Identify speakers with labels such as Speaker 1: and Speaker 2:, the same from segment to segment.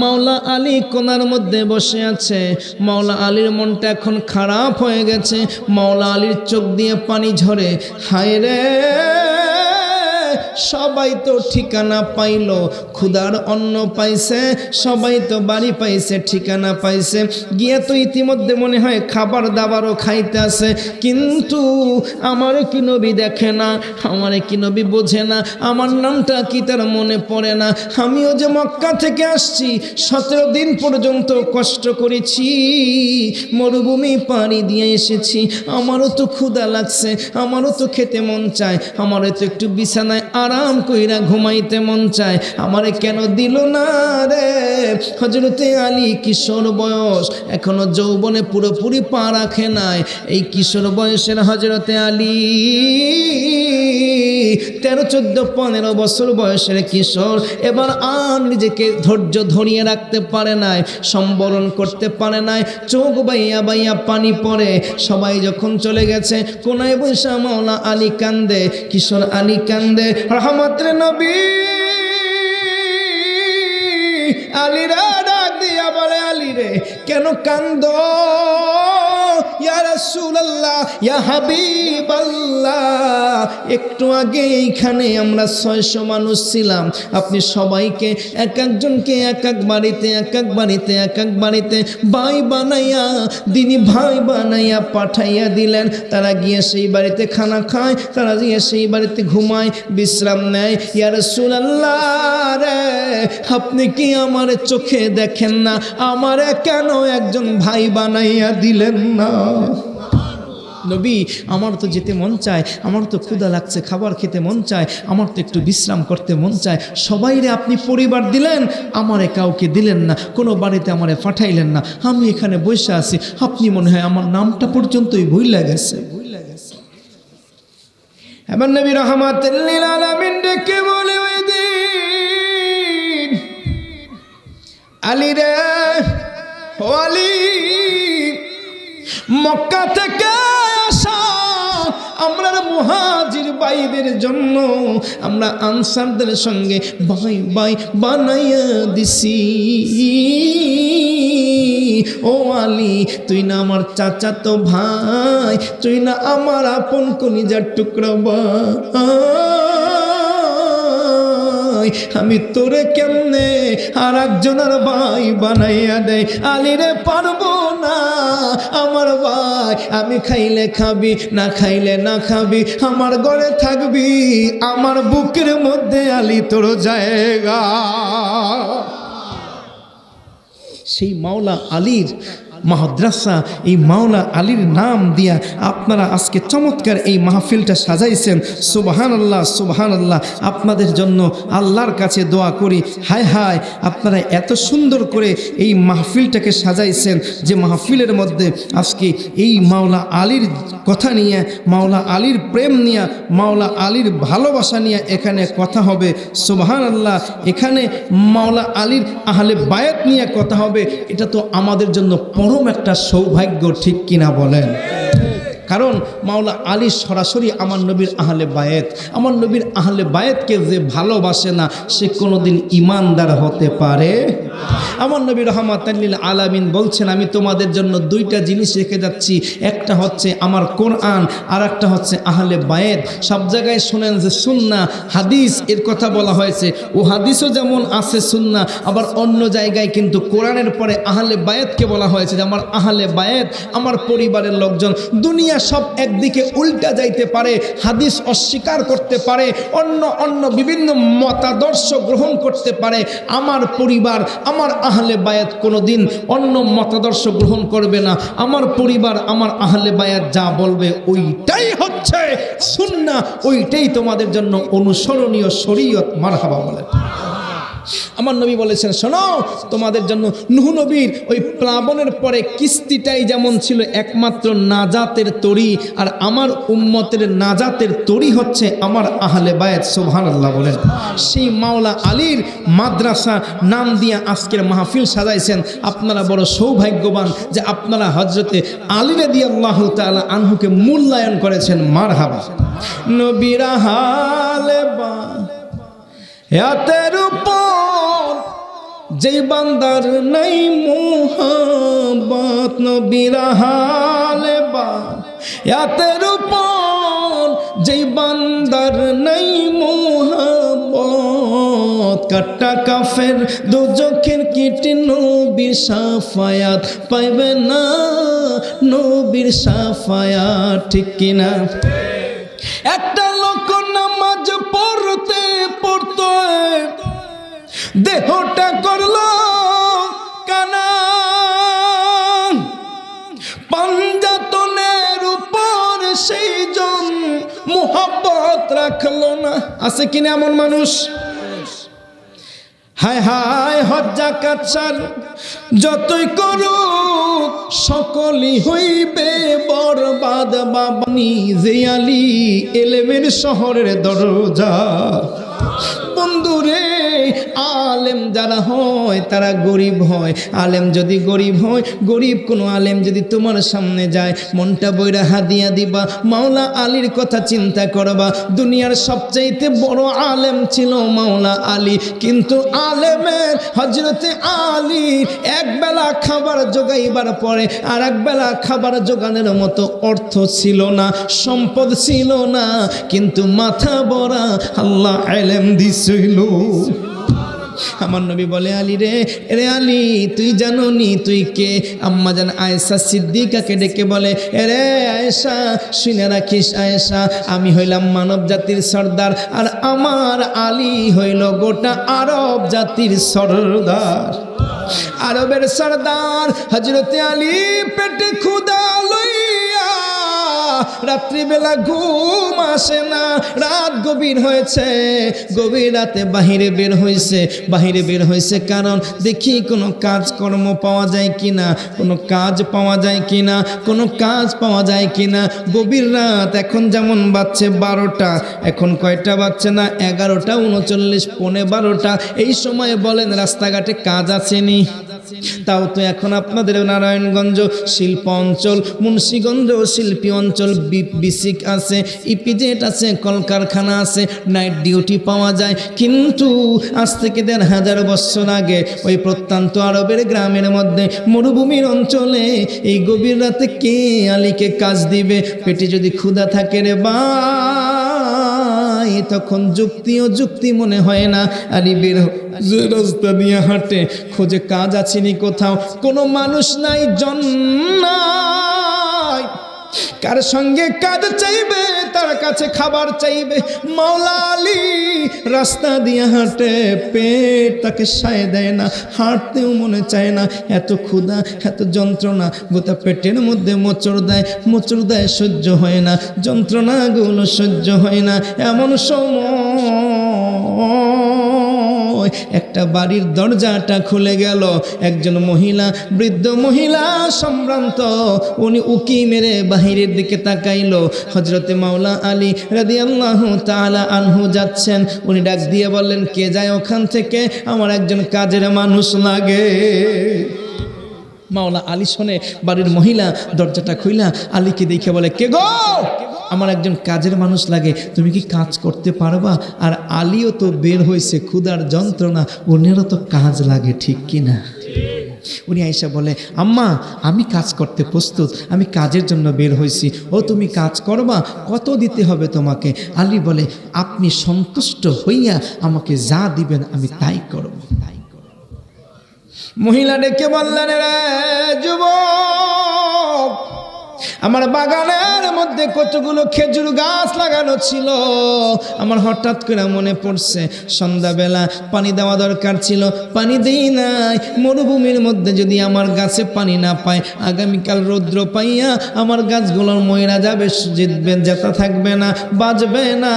Speaker 1: মাওলা আলী কোনার মধ্যে বসে আছে। মাওলা আলীর মনটা এখন খারাপ হয়ে গেছে। মাওলা আলীর চোখ দিয়ে পানি ঝরে। হায় রে, সবাই তো ঠিকানা পাইল, ক্ষুধার অন্ন পাইছে, সবাই তো বাড়ি পাইছে, ঠিকানা পাইছে, গিয়ে তো ইতিমধ্যে মনে হয় খাবার দাবারও খাইতে আছে, কিন্তু আমার কি নবী দেখে না, আমার কি নবী বোঝে না, আমার নামটা কি তার মনে পড়ে না? আমিও যে মক্কা থেকে আসছি, 17 দিন পর্যন্ত কষ্ট করেছি, মরুভূমি পাড়ি দিয়ে এসেছি, আমারও তো ক্ষুধা লাগছে, আমারও তো খেতে মন চায়, আমারও তো একটু বিছানায় আরাম কইরা ঘুমাইতে মন চায়, আমারে কেন দিল না রে? হযরতে আলী কিশোর বয়স, এখনো যৌবনে পুরোপুরি পা রাখে নাই। এই কিশোর বয়সের হযরতে আলী 13, 14, 15 বছর বয়সের কিশোর, এবার আর নিজেকে ধৈর্য ধরিয়ে রাখতে পারে নাই, সম্বরণ করতে পারে নাই, চোখ বাইয়া বাইয়া পানি পড়ে। সবাই যখন চলে গেছে, কোনায় বসে মাওলা আলী কান্দে, কিশোর আলী কান্দে। রহমতের নবী আলী রে ডাক দিয়া বলে, আলী রে কেন কান্দো? ইয়া রাসূলুল্লাহ, ইয়া হাবিবাল্লাহ, একটু আগে এইখানে আমরা 600 মানুষ ছিলাম, আপনি সবাইকে এক একজনকে এক এক বাড়িতে ভাই বানাইয়া, দিনী ভাই বানাইয়া পাঠাইয়া দিলেন। তারা গিয়ে সেই বাড়িতে খানা খায়, তারা গিয়ে সেই বাড়িতে ঘুমায়, বিশ্রাম নেয়। ইয়া রাসূলুল্লাহ রে, আপনি কি আমার চোখে দেখেন না? আমারে কেন একজন ভাই বানাইয়া দিলেন না? নবী, আমার তো যেতে মন চায়, আমার তো ক্ষুধা লাগছে, খাবার খেতে মন চায়, আমার তো একটু বিশ্রাম করতে মন চায়। সবাইরে আপনি পরিবার দিলেন, আমারে কাউকে দিলেন না, কোনো বাড়িতে আমারে পাঠাইলেন না। আমি এখানে বসে আছি, আপনি মনে হয় আমার নামটা পর্যন্তই ভুইলা গেছে। এবার নবী রাহমাতুল লিল আলামিন ডেকে বলে, ওই দিন আলী রে, ও আলী, মক্কা থেকে আসা আমরা মুহাজির ভাইদের জন্য আমরা আনসারদের সঙ্গে ভাই ভাই বানাইয়া দিছি। ও আলী, তুই না আমার চাচাতো ভাই, তুই না আমার আপন কলিজার টুকরা ভাই, আমি তোরে কেমনে আর একজনের ভাই বানাইয়া দেয়? আলী রে, পারবো না আমার ভাই, আমি খাইলে খাবি, না খাইলে না খাবি, আমার ঘরে থাকবি, আমার বুকের মধ্যে আলী তোর জায়গা। সেই মাওলা আলীর মাদ্রাসা, এই মাওলা আলীর নাম দিয়া আপনারা আজকে চমৎকার এই মাহফিলটা সাজাইছেন। সুবহানাল্লাহ, সুবহানাল্লাহ। আপনাদের জন্য আল্লাহর কাছে দোয়া করি, হায় হায়, আপনারা এত সুন্দর করে এই মাহফিলটাকে সাজাইছেন, যে মাহফিলের মধ্যে আজকে এই মাওলা আলীর কথা নিয়ে, মাওলা আলীর প্রেম নিয়ে, মাওলা আলীর ভালোবাসা নিয়ে এখানে কথা হবে। সুবহানাল্লাহ। এখানে মাওলা আলীর আহলে বায়াত নিয়ে কথা হবে। এটা তো আমাদের জন্য পরম একটা সৌভাগ্য, ঠিক কিনা বলেন? কারণ মাওলা আলী সরাসরি আমার নবীর আহলে বায়াত। আমার নবীর আহলে বায়াতকে যে ভালোবাসে না, সে কোনোদিন ঈমানদার হতে পারে? আমার নবী রাহমাতুল লিল আলামিন বলছেন, আমি তোমাদের জন্য 2টা জিনিস রেখে যাচ্ছি, একটা হচ্ছে আমার কোরআন, আর একটা হচ্ছে আহলে বায়াত। সব জায়গায় শুনেন যে সুন্নাহ হাদিস এর কথা বলা হয়েছে, ও হাদিসও যেমন আছে সুন্নাহ, আবার অন্য জায়গায় কিন্তু কোরআনের পরে আহলে বায়াতকে বলা হয়েছে যে আমার আহলে বায়াত, আমার পরিবারের লোকজন। দুনিয়া সব একদিকে উল্টা যাইতে পারে, হাদিস অস্বীকার করতে পারে, অন্য বিভিন্ন মতাদর্শ গ্রহণ করতে পারে, আমার পরিবার, আমার আহলে বায়াত কোনোদিন অন্য মতাদর্শ গ্রহণ করবে না। আমার পরিবার, আমার আহলে বায়াত যা বলবে ওইটাই হচ্ছে সুন্নাহ, ওইটাই তোমাদের জন্য অনুসরণীয় শরীয়ত। মারহাবা বলেন। আমার নবী বলেছেন, শোনো, তোমাদের জন্য নূহ নবীর ওই প্লাবনের পরে কিস্তিটাই যেমন ছিল একমাত্র নাজাতের তরি, আর আমার উম্মতের নাজাতের তরি হচ্ছে আমার আহলে বায়াত। সুবহানাল্লাহ বলেন। সেই মাওলা আলীর মাদ্রাসা নাম দিয়ে আজকের মাহফিল সাজাইছেন। আপনারা বড় সৌভাগ্যবান যে আপনারা হযরতে আলী রাদিয়াল্লাহু তাআলা আনহুকে মূল্যায়ন করেছেন। মারহাবা। নবীর আহলে বায়াতের উপর যেই বান্দার নাই মোহাব্বত নবীর হালে বা এতের উপর যেই বান্দার নাই মোহাব্বত কাটা কাফের দোজখের কীট নবীর শাফায়াত পাইবে না নবীর শাফায়াত ঠিক কিনা একটা লোক নামাজ পড়তে পড়তে দেহটা করলো কানা পাঞ্জাতনের উপর সেই জন মোহাব্বত রাখলো না আছে কিনা এমন মানুষ হায় হায় হজ যাকাত সার যতই করুক সকলই হইবে বরবাদ বাবানি যে আলী এলেমের শহরের দরজা বন্ধুরে আলেম যারা হয় তারা গরিব হয় আলেম যদি গরিব হয় গরিব কোনো আলেম যদি তোমার সামনে যায় মনটা বইরা হাদিয়া দিবা মাওলা আলীর কথা চিন্তা করবা দুনিয়ার সবচাইতে বড় আলেম ছিল মাওলা আলী কিন্তু আলেমের হযরতে আলী একবেলা খাবার জোগাইবার পরে আর একবেলা খাবার জোগানোর মতো অর্থ ছিল না সম্পদ ছিল না কিন্তু মাথা ভরা আল্লাহ ইলম দিছিল আমার নবী বলে আলী রে রে আলী তুই জানো নি তুই কে আম্মা জান আয়েশা সিদ্দিকাকে ডেকে বলে রে আয়েশা শুনে রাখিস আয়েশা আমি হইলাম মানব জাতির সর্দার আর আমার আলী হইল গোটা আরব জাতির সর্দার আরবের সর্দার হযরতে আলী পেটে ক্ষুধা লইয়া রাত্রিবেলা ঘুম আসে না রাত গভীর হয়েছে গভীর রাতে বাহিরে বের হয়েছে কারণ দেখি কোনো কাজকর্ম পাওয়া যায় কিনা কোনো কাজ পাওয়া যায় কিনা কোনো কাজ পাওয়া যায় কিনা গভীর রাত এখন যেমন বাজছে 12টা এখন কয়টা বাজছে না 11টা 39 পৌনে 12টা এই সময় বলেন রাস্তাঘাটে কাজ আসেনি তাও তো এখন আপনাদের নারায়ণগঞ্জ শিল্প অঞ্চল মুন্সিগঞ্জ শিল্পী অঞ্চল বিসিক আছে ইপিজেড আছে কলকারখানা আছে নাইট ডিউটি পাওয়া যায় কিন্তু আজ থেকে 1500 বছর আগে ওই প্রত্যন্ত আরবের গ্রামের মধ্যে মরুভূমির অঞ্চলে এই গভীর রাতে কে আলীকে কাজ দিবে পেটে যদি ক্ষুধা থাকে রে বা তখন যুক্তি মনে হয় না আলী বের যে রাস্তা দিয়ে হাঁটে খোঁজে কাজ আছেনি কোথাও কোনো মানুষ নাই জন নাই কার সঙ্গে কাজ চাইবে তার কাছে খাবার চাইবে মাওলা আলী রাস্তা দিয়ে হাঁটে পেট তাকে সায় দেয় না হাঁটতেও মনে চায় না এত ক্ষুধা এত যন্ত্রণা গোটা পেটের মধ্যে মোচড় দেয় সহ্য হয় না যন্ত্রণাগুলো সহ্য হয় না এমন সময় একটা বাড়ির দরজাটা খুলে গেল একজন মহিলা বৃদ্ধ মহিলা সম্ভ্রান্ত উনি উকি মেরে বাহিরের দিকে তাকাইলো হযরতে মাওলা আলী রাদিয়াল্লাহু তাআলা আনহু যাচ্ছেন উনি ডাক দিয়ে বললেন কে যায় ওখান থেকে আমার একজন কাজের মানুষ লাগে মাওলা আলী শুনে বাড়ির মহিলা দরজাটা খুইলা আলীকে দেখে বলে কে গো আমার একজন কাজের মানুষ লাগে তুমি কি কাজ করতে পারবা আর আলীও তো বের হয়েছে ক্ষুধার যন্ত্রণা ওনারও তো কাজ লাগে ঠিক কিনা উনি আয়েশা বলে আম্মা আমি কাজ করতে প্রস্তুত আমি কাজের জন্য বের হয়েছি ও তুমি কাজ করবা কত দিতে হবে তোমাকে আলী বলে আপনি সন্তুষ্ট হইয়া আমাকে যা দিবেন আমি তাই করব মহিলা ডেকে বললেন রে যুবক আমার বাগানের মধ্যে কতগুলো খেজুর গাছ লাগানো ছিল আমার হঠাৎ করে মনে পড়ছে সন্ধ্যাবেলা পানি দেওয়া দরকার ছিল পানি দেই নাই মরুভূমির মধ্যে যদি আমার গাছে পানি না পায় আগামীকাল রৌদ্র পাইয়া আমার গাছগুলোর ময়রা যাবে জিতবে জেতা থাকবে না বাঁচবে না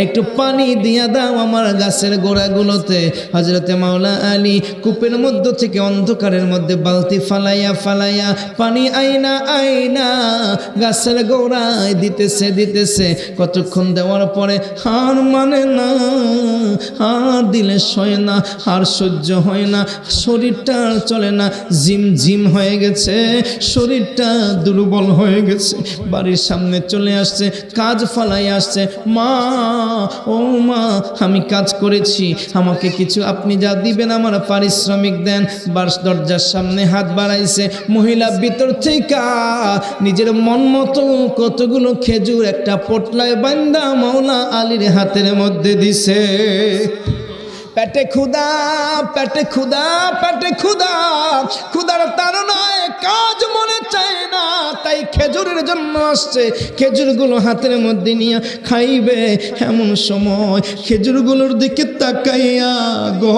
Speaker 1: একটু পানি দিয়া দাও আমার গাছের গোড়াগুলোতে হযরতে মাওলা আলী কূপের মধ্য থেকে অন্ধকারের মধ্যে বালতি ফালাইয়া পানি আইনা গাছের গোড়ায় দিতেছে কতক্ষণ দেওয়ার পরে হার মানে না, আর দিলে সয় না, আর সহ্য হয় না, শরীরটা আর চলে না, ঝিমঝিম হয়ে গেছে, শরীরটা দুর্বল হয়ে গেছে। বাড়ির সামনে চলে আসছে, কাজ ফালাই আসছে, মা ও মা আমি কাজ করেছি, আমাকে কিছু আপনি যা দিবেন আমার পারিশ্রমিক দেন। বাস দরজার সামনে হাত বাড়াইছে, মহিলা ভিতর থেকে নিজের মন মতো কতগুলো খেজুর একটা পোটলায় বান্দা মাওলা আলীর হাতের মধ্যে দিছে। পেটে ক্ষুধা, পেটে ক্ষুধা, পেটে ক্ষুধা, ক্ষুধার তাড়নায় কাজ মনে চায় না, তাই খেজুরের জন্য আসছে, খেজুরগুলো হাতের মধ্যে নিয়ে খাইবে। এমন সময় খেজুরগুলোর দিকে তাকাইয়া গো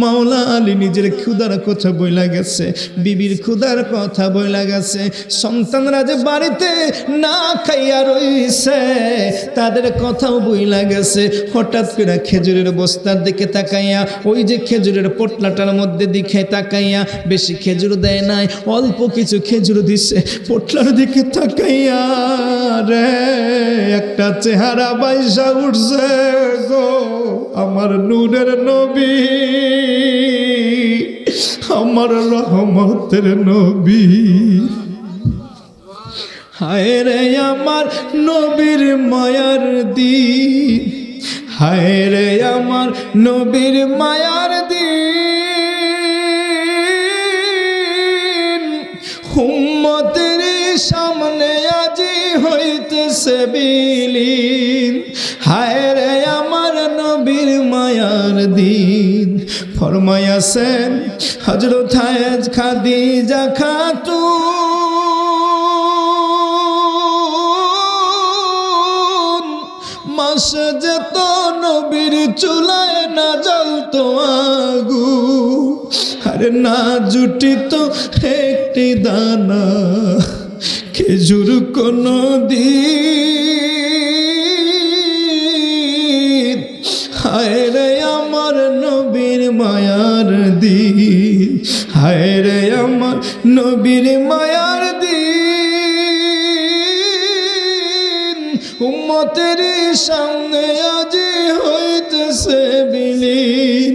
Speaker 1: মাওলা আলী নিজের ক্ষুধার কথা বইলা গেছে, বিবির ক্ষুধার কথা বইলা গেছে, সন্তানরা যে বাড়িতে না খাইয়া রইছে তাদের কথাও বইলা গেছে। হঠাৎ করে খেজুরের বস্তার দিকে তাকাইয়া, ওই যে খেজুরের পোটলাটার মধ্যে দিকে তাকাইয়া, বেশি খেজুর দেয় নাই, অল্প কিছু খেজুর দিছে, পোটলার দিকে তাকাইয়া রে একটা চেহারা বাইসা উঠছে গো, আমার নূরের নবী, আমার রহমতের নবী। হায় রে আমার নবীর মায়ার দিন, হায় রে আমার নবীর মায়ার দিন, উম্মতের সামনে আজি হইতেছে বিলীন। হায় রে আমার নবীর মায়ার দিন। ফরমায়াছেন হযরত খাদিজা খাতুন, মাসে যেত নবীর চুলায় না জ্বলতো আগুন, আরে না জুটিত একটি দানা খেজুর কোনো দিন। হায় রে আমার নবীর মায়ার দিন, হায় রে আমার নবীর মায়ার দিন, উম্মতের সামনে আজি হইতেছে বিলীন।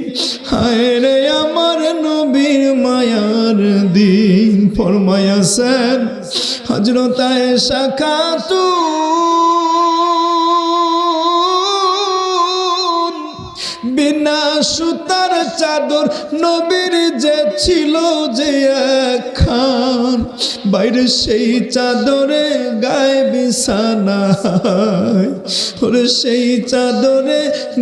Speaker 1: হায় রে আমার নবীর মায়ার দিন। ফরমায়াছেন হযরত আয়েশা খাতুন, বিনা সুতার চাদর নবীর যে ছিল যে একখান, বাইরে সেই চাদরে গায়ে বিছানায়, ওরে সেই চাদরে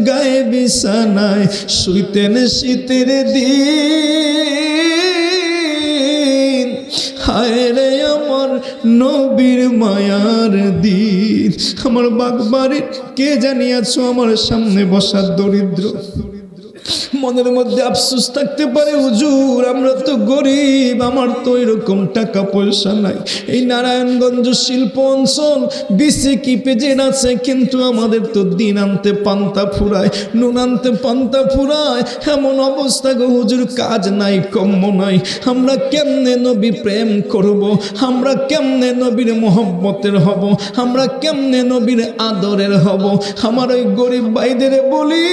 Speaker 1: গায়ে বিছানায় শুইতেন শীতের দিন। হায় রে আমার নবীর মায়ার দিন। আমার বাগবাড়ির কে জানিয়াছো আমার সামনে বসার দরিদ্র, মনের মধ্যে আফসোস থাকতে পারে, হুজুর আমরা তো গরিব, আমার তো এরকম টাকা পয়সা নাই। এই নারায়ণগঞ্জ শিল্প অঞ্চল বিসি কি পেজের আছে, কিন্তু আমাদের তো দিন আনতে পান্তা ফুরায়, নুন আনতে পান্তা ফুরায়, এমন অবস্থা গো হুজুর, কাজ নাই কম্ম নাই। আমরা কেমনে নবী প্রেম করব, আমরা কেমনে নবীর মোহব্বতের হব, আমরা কেমনে নবীর আদরের হব। আমার ওই গরিব ভাইদের বলি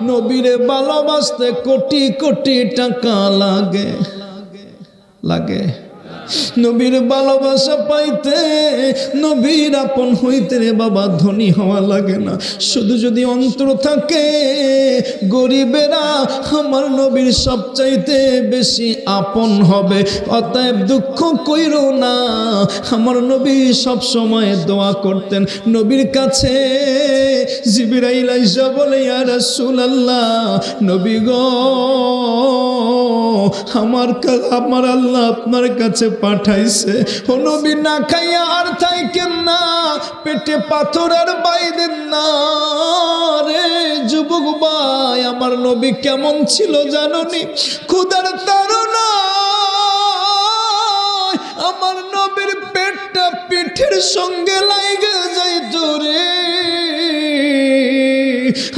Speaker 1: নবীরে ভালোবাসতে কোটি কোটি টাকা লাগে, লাগে নবীর ভালোবাসা পাইতে, নবীর আপন হইতে রে বাবা ধনী হওয়া লাগে না। শুধু যদি অন্তর থাকে, গরিবেরা আমার নবীর সবচাইতে বেশি আপন হবে। অতএব দুঃখ কইরো না। আমার নবী সব সময় দোয়া করতেন, নবীর কাছে জিবরাইল আইসা বলে ইয়া রাসূলুল্লাহ, নবী গো আমার আল্লাহ আপনার কাছে পাঠাইছে। ও নবী না খাইয়া আর থাকেন না, পেটে পাথর আর বাইদেন না রে যুবক ভাই। আমার নবী কেমন ছিল জানোনি? ক্ষুধার তাড়নায় আমার নবীর পেটটা পিঠের সঙ্গে লাইগা যাইত রে।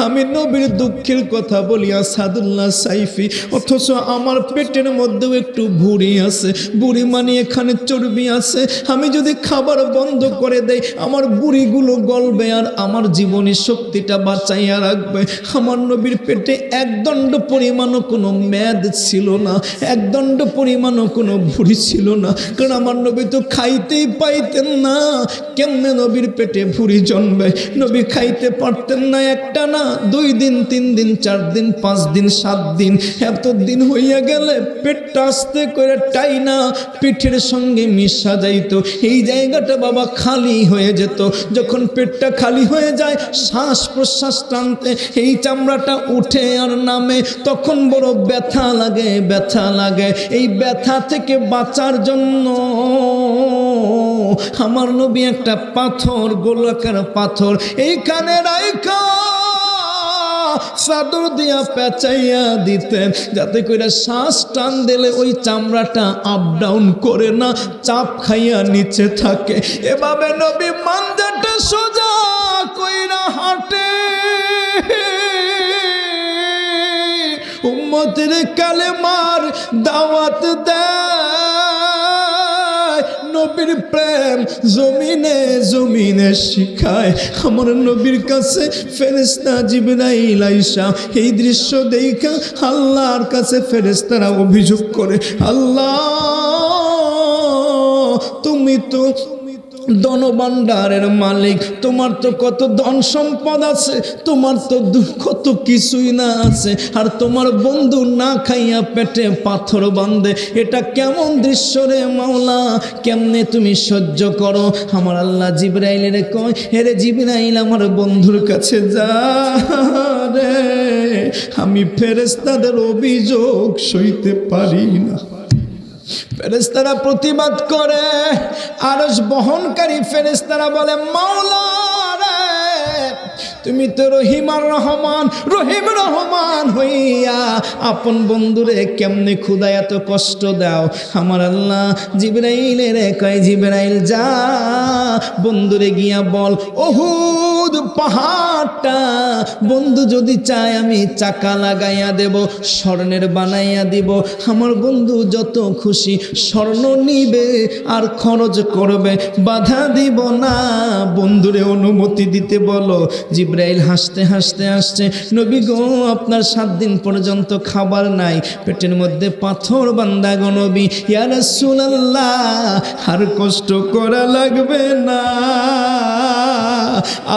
Speaker 1: আমি নবীর দুঃখের কথা বলি আসাদুল্লাহ সাইফি, অথচ আমার পেটের মধ্যেও একটু ভুঁড়ি আছে। বুড়ি মানে এখানে চর্বি আছে। আমি যদি খাবার বন্ধ করে দেই আমার বুড়িগুলো গলবে আর আমার জীবনের শক্তিটা বাঁচাইয়া রাখবে। আমার নবীর পেটে এক দণ্ড পরিমাণও কোনো মেদ ছিল না, এক দণ্ড পরিমাণও কোনো ভুঁড়ি ছিল না, কারণ আমার নবী তো খাইতেই পাইতেন না। কেমনে নবীর পেটে ভুঁড়ি জন্মে? নবী খাইতে পারতেন না, একটা না, 2 দিন 3 দিন 4 দিন 5 দিন 7 দিন, এত দিন হইয়া গেলে পেটটা আস্তে করে টাইনা পিঠের সঙ্গে মিশা যাইতো। এই জায়গাটা বাবা খালি হয়ে যেত। যখন পেটটা খালি হয়ে যায় শ্বাস প্রশ্বাস টানতে এই চামড়াটা উঠে আর নামে, তখন বড় ব্যথা লাগে, ব্যথা লাগে। এই ব্যথা থেকে বাঁচার জন্য আমার নবী একটা পাথর, গোলাকার পাথর এইখানে রাইখা চাদর দিয়া পেঁচাইয়া দিতেন, যাতে করে শ্বাস টান দিলে ওই চামড়াটা আপ ডাউন করে না, চাপ খাইয়া নিচে থাকে। এভাবে নবী মানজাটা সোজা কইরা হাঁটে, উম্মতের কালেমার দাওয়াত দেয়, নবীর প্রেম জমিনে জমিনে শিখায়। আমার নবীর কাছে ফেরেশতা জিবরাইল আইসা এই দৃশ্য দেখা আল্লাহর কাছে ফেরেশতারা অভিযোগ করে, আল্লাহ তুমি তো ধনভাণ্ডারের মালিক, তোমার তো কত ধন সম্পদ আছে, তোমার তো কত কিছুই না আছে, আর তোমার বন্ধু না খাইয়া পেটে পাথর বাঁধে। এটা কেমন দৃশ্য রে মাওলা, কেমনে তুমি সহ্য করো? আমার আল্লাহ জিবরাইলের কয়, হেরে জিবরাইল আমার বন্ধুর কাছে যা রে, আমি ফেরেশতাদের অভিযোগ সইতে পারি না। ফেরেশতারা প্রতিবাদ করে, আরশ বহনকারী ফেরেশতারা বলে, মাওলা রে তুমি তো রহিম আর রহমান, রহিম রহমান হইয়া আপন বন্ধুরে কেমনে খুদা এত কষ্ট দাও? আমার আল্লাহ জিবরাইলের কয়, জিবরাইল যা বন্ধুরে গিয়া বল উহুদ পাহাড়টা বন্ধু যদি চায় আমি চাকা লাগাইয়া দেব, স্বর্ণের বানাইয়া দিব। আমার বন্ধু যত খুশি স্বর্ণ নিবে আর খরচ করবে, বাধা দিব না। বন্ধুরে অনুমতি দিতে বলো। জিবরাইল হাসতে হাসতে আসছে, নবী গো আপনার 7 দিন পর্যন্ত খাবার নাই, পেটের মধ্যে পাথর বান্দা গো নবী। ইয়া রাসূলুল্লাহ আর কষ্ট করা লাগবে না,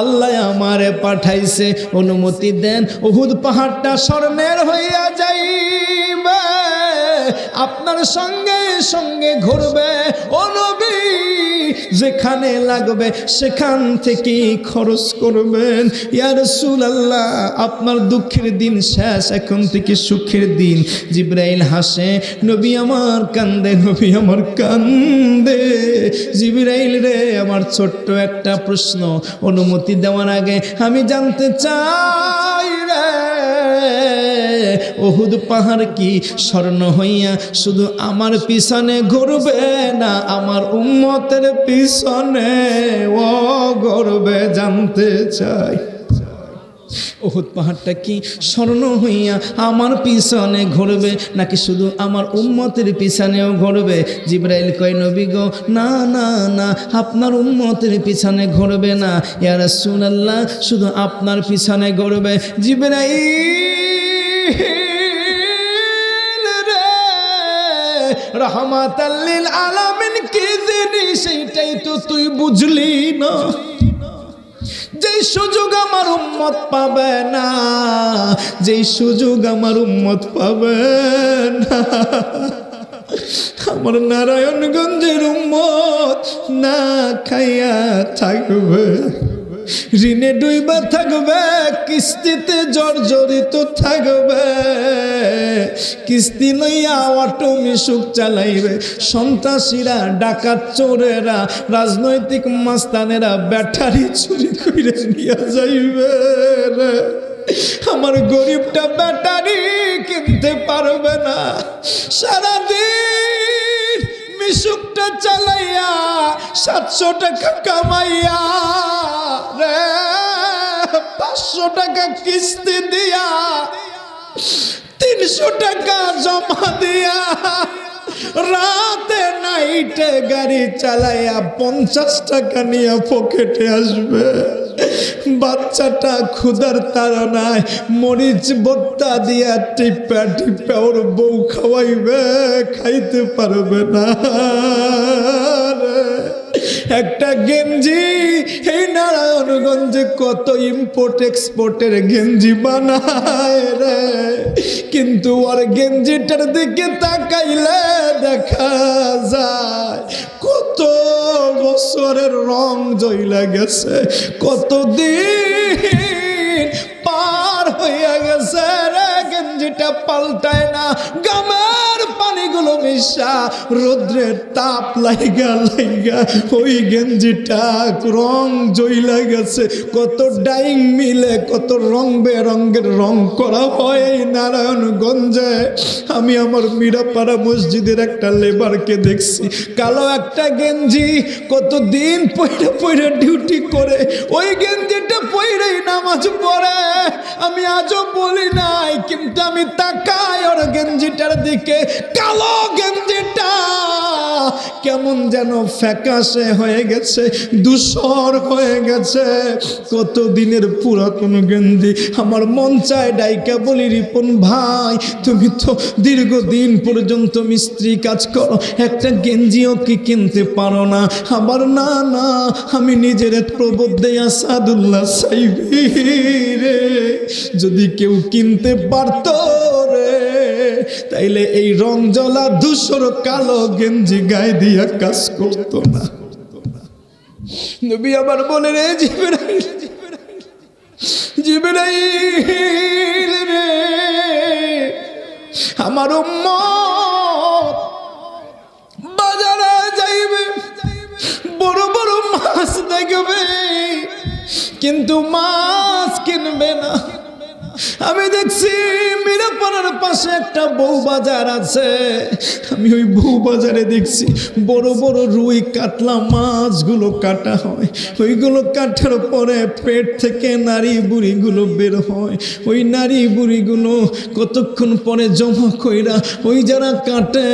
Speaker 1: আল্লাহ আমারে পাঠাইছে, অনুমতি দেন উহুদ পাহাড়টা স্বর্ণের হইয়া যাইবে, আপনার সঙ্গে সঙ্গে ঘুরবে। ও নবী যেখানে লাগবে সেখান থেকে খরচ করবেন। ইয়া রাসূলুল্লাহ আপনার দুঃখের দিন শেষ, এখন থেকে সুখের দিন। জিবরাইল হাসে, নবী আমার কান্দে, নবী আমার কান্দে। জিবরাইল রে আমার ছোট্ট একটা প্রশ্ন, অনুমতি দেওয়ার আগে আমি জানতে চাই রে, উহুদ পাহাড় কি স্বর্ণ হইয়া শুধু আমার পিছনে ঘুরবে না আমার উম্মতের পিছনে ও ঘুরবে? জানতে চাই উহুদ পাহাড়টা কি স্বর্ণ হইয়া আমার পিছনে ঘুরবে নাকি শুধু আমার উম্মতের পিছনেও ঘুরবে? জিবরাইল কয়, নবী গো না না না, আপনার উম্মতের পিছনে ঘুরবে না, ইয়া রাসূলুল্লাহ শুধু আপনার পিছনে ঘুরবে। জিবরাইল রে রাহমাতাল লিল আলামিন কি জিনিস সেটাই তো তুই বুঝলি না। যেই সুযোগ আমার উম্মত পাবে না, যেই সুযোগ আমার উম্মত পাবে না, আমার নারায়ণগঞ্জের উম্মত না খাইয়া থাকবে, ঋণে ডুইবা থাকবে, কিস্তিতে জর্জরিত থাকবে, কিস্তি লইয়া অটো মিশুক চালাইবে, সন্ত্রাসীরা ডাকাত চোরেরা রাজনৈতিক মাস্তানেরা ব্যাটারি চুরি করে নিয়ে যাইবে রে। আমার গরিবটা ব্যাটারি কিনতে পারবে না, সারাদিন মিশুকটা চালাইয়া 700 টাকা কামাইয়া রে 500 টাকা কিস্তি দিয়া 300 টাকা জমা দিয়া রাতে নাইটে গাড়ি চালাইয়া 50 টাকা নিয়ে পকেটে আসবে। বাচ্চাটা ক্ষুধার তাড়নায় মরিচ ভর্তা দিয়া টিপা টিপা ওর বউ খাওয়াইবে, খাইতে পারবে না। একটা গেঞ্জি এই নারায়ণগঞ্জে কত ইম্পোর্ট এক্সপোর্টের গেঞ্জি বানায় রে, কিন্তু ওর গেঞ্জিটার দিকে তাকাইলে দেখা যায় কত বছরের রং জইলা গেছে, কতদিন পার হইয়া গেছে রে, গেঞ্জিটা পাল্টায় না। গামের পানিগুলো মিশা রোদ্রের তাপ লাইগা লাইগা ওই গেঞ্জিটা রং জইলা গেছে। কত ডাইং মিলে কত রং বেরঙের রং করা হয় এই নারায়ণগঞ্জে। আমি আমার মিরাপাড়া মসজিদের একটা লেবারকে দেখছি, কালো একটা গেঞ্জি, কতদিন পয়রা পয়রা ডিউটি করে ওই গেঞ্জিটা পয়রাই নামাজ পড়ে। আমি আজও বলি নাই, কিন্তু আমি তাকাই ওর গেঞ্জিটার দিকে, কালো গেঞ্জিটা কেমন যেন ফ্যাকাশে হয়ে গেছে, ধূসর হয়ে গেছে, কত দিনের পুরাতন গেঞ্জি। আমার মন চায় ডাইকা বলি, রিপন ভাই তুমি তো দীর্ঘদিন পর্যন্ত মিস্ত্রি কাজ করো, একটা গেঞ্জিও কি কিনতে পারো না? আবার না না, আমি নিজের প্রবোধ দেয়া সাদুল্লাহ সাইবি রে, যদি কেউ কিনতে পারতো রে, তাইলে এই রং জ্বলা ধূসর কালো গেঞ্জি গায়ে দিয়া কাজ করতো না। নবী আবার বলে রে জিবরাইল, জিবরাইল রে, আমার উম্মত বাজারে যাইবে, বড় বড় মাছ দেখবে, কিন্তু মাছ কিনবে না। আমি দেখছি মিরাপাড়ার পাশে একটা বউ বাজার আছে, আমি ওই বউ বাজারে দেখছি বড় বড় রুই কাতলা মাছগুলো কাটা হয়, ওইগুলো কাটার পরে পেট থেকে নারী বুড়িগুলো বের হয়, ওই নারী বুড়িগুলো কতক্ষণ পরে জমা কইরা ওই যারা কাটে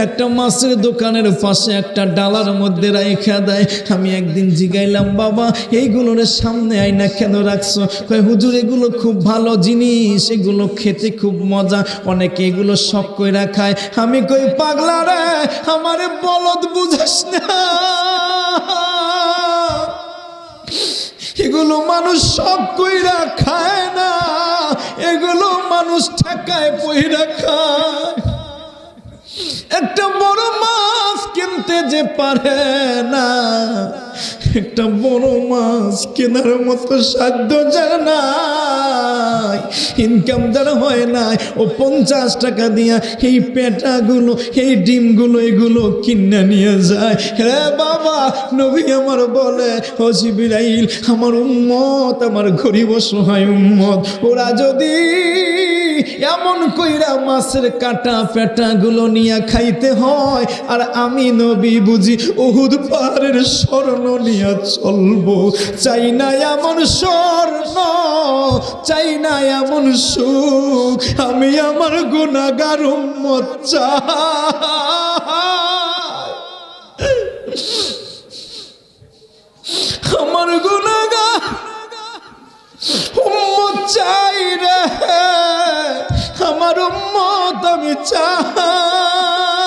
Speaker 1: একটা মাছের দোকানের পাশে একটা ডালার মধ্যে রাইখা দেয়। আমি একদিন জিগাইলাম, বাবা এইগুলোর সামনে আইনা কেন রাখছো? কয় হুজুর এগুলো খুব ভালো জিনিস, এগুলো খেতে খুব মজা, অনেকে এগুলো শখ কইরা খায়। আমি কই পাগলা রে, আমারে বলদ বুঝাস না, এগুলো মানুষ শখ কইরা খায় না, এগুলো মানুষ ঠেকায় পইরা খায়। একটা বড় মাছ কিনতে যে পারে না, একটা বড় মাছ কেনার মতো সাধ্য যার নাই, ইনকাম যার হয় নাই, ও 50 টাকা দিয়া এই পেটাগুলো এই ডিমগুলো এগুলো কিনে নিয়ে যায়। হে বাবা, নবী আমার বলে, ও জিবরাইল, আমার উম্মত, আমার গরিব অসহায় উম্মত, ওরা যদি এমন কইরা মাছের কাটা পেটাগুলো নিয়ে খাইতে হয়, আর আমি নবী বুঝি উহুদ পাহাড়ের স্বর্ণ নিয়ে চলবো, চাই না এমন স্বর্ণ, চাই না এমন সুখ, আমি আমার গুনাহগার উম্মত চাই, আমার গুনাহগার উম্মত চাই রে, আমার উম্মত আমি চাই,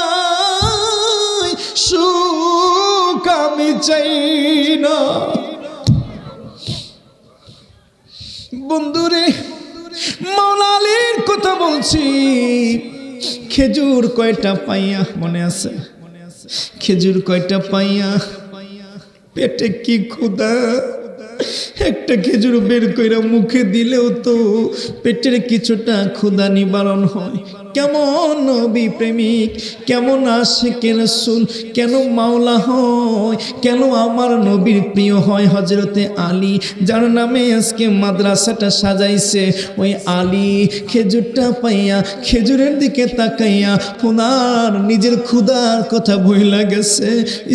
Speaker 1: সুখ আমি চাই না। বন্ধুরে, মাওলা আলীর কথা বলছি। খেজুর কয়টা পাইয়া, মনে আছে? খেজুর কয়টা পাইয়া, পেটে কি ক্ষুধা, একটা খেজুর বের কইরা মুখে দিলেও তো পেটের কিছুটা ক্ষুধা নিবারণ হয়। কেমন নবী প্রেমিক, কেমন আশিকে রাসূল, কেন মাওলা হয়, কেন আমার নবীর প্রিয় হয় হযরতে আলী, যার নামে আজকে মাদ্রাসাটা সাজাইছে। ওই আলী খেজুরটা পাইয়া খেজুরের দিকে তাকাইয়া ওনার নিজের ক্ষুধার কথা ভুইলা গেছে,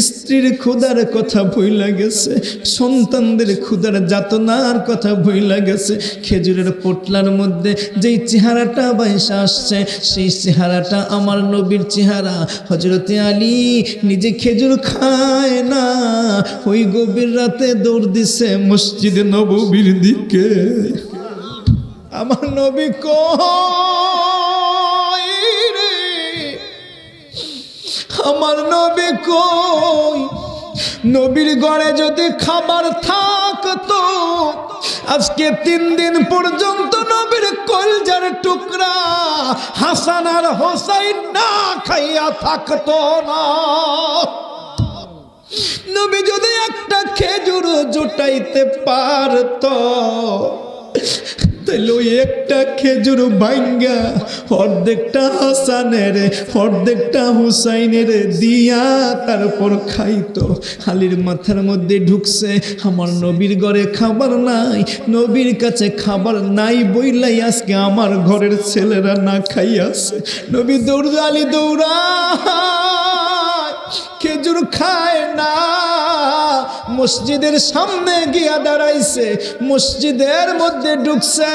Speaker 1: স্ত্রীর ক্ষুধার কথা ভুইলা গেছে, সন্তানদের ক্ষুধার যাতনার কথা ভুইলা গেছে। খেজুরের পোটলার মধ্যে যেই চেহারাটা বাইসা আসছে, সেই চেহারাটা আমার নবীর চেহারা। হযরতে আলী নিজে খেজুর খায় না, ওই গভীর রাতে দৌড় দিছে মসজিদে নববীর দিকে। আমার নবী কই রে, আমার নবী কই? নবীর ঘরে যদি খাবার থাকতো আজকে 3 দিন পর্যন্ত নবীর কলজার টুকরা হাসান আর হোসাইন না খাইয়া থাকতো না। নবী যদি একটা খেজুর জুটাইতে পারতো তাহলে ওই একটা খেজুর ভাঙ্গা অর্ধেকটা হাসানের অর্ধেকটা হুসাইনের দিয়া তারপর খাইতো। আলীর মাথার মধ্যে ঢুকছে আমার নবীর ঘরে খাবার নাই, নবীর কাছে খাবার নাই বইলাই আজকে আমার ঘরের ছেলেরা না খাইয়াছে। নবী দৌড়া, আলী দৌড়া, খেজুর খায় না, মসজিদের সামনে গিয়া দাঁড়াইছে, মসজিদের মধ্যে ঢুকছে।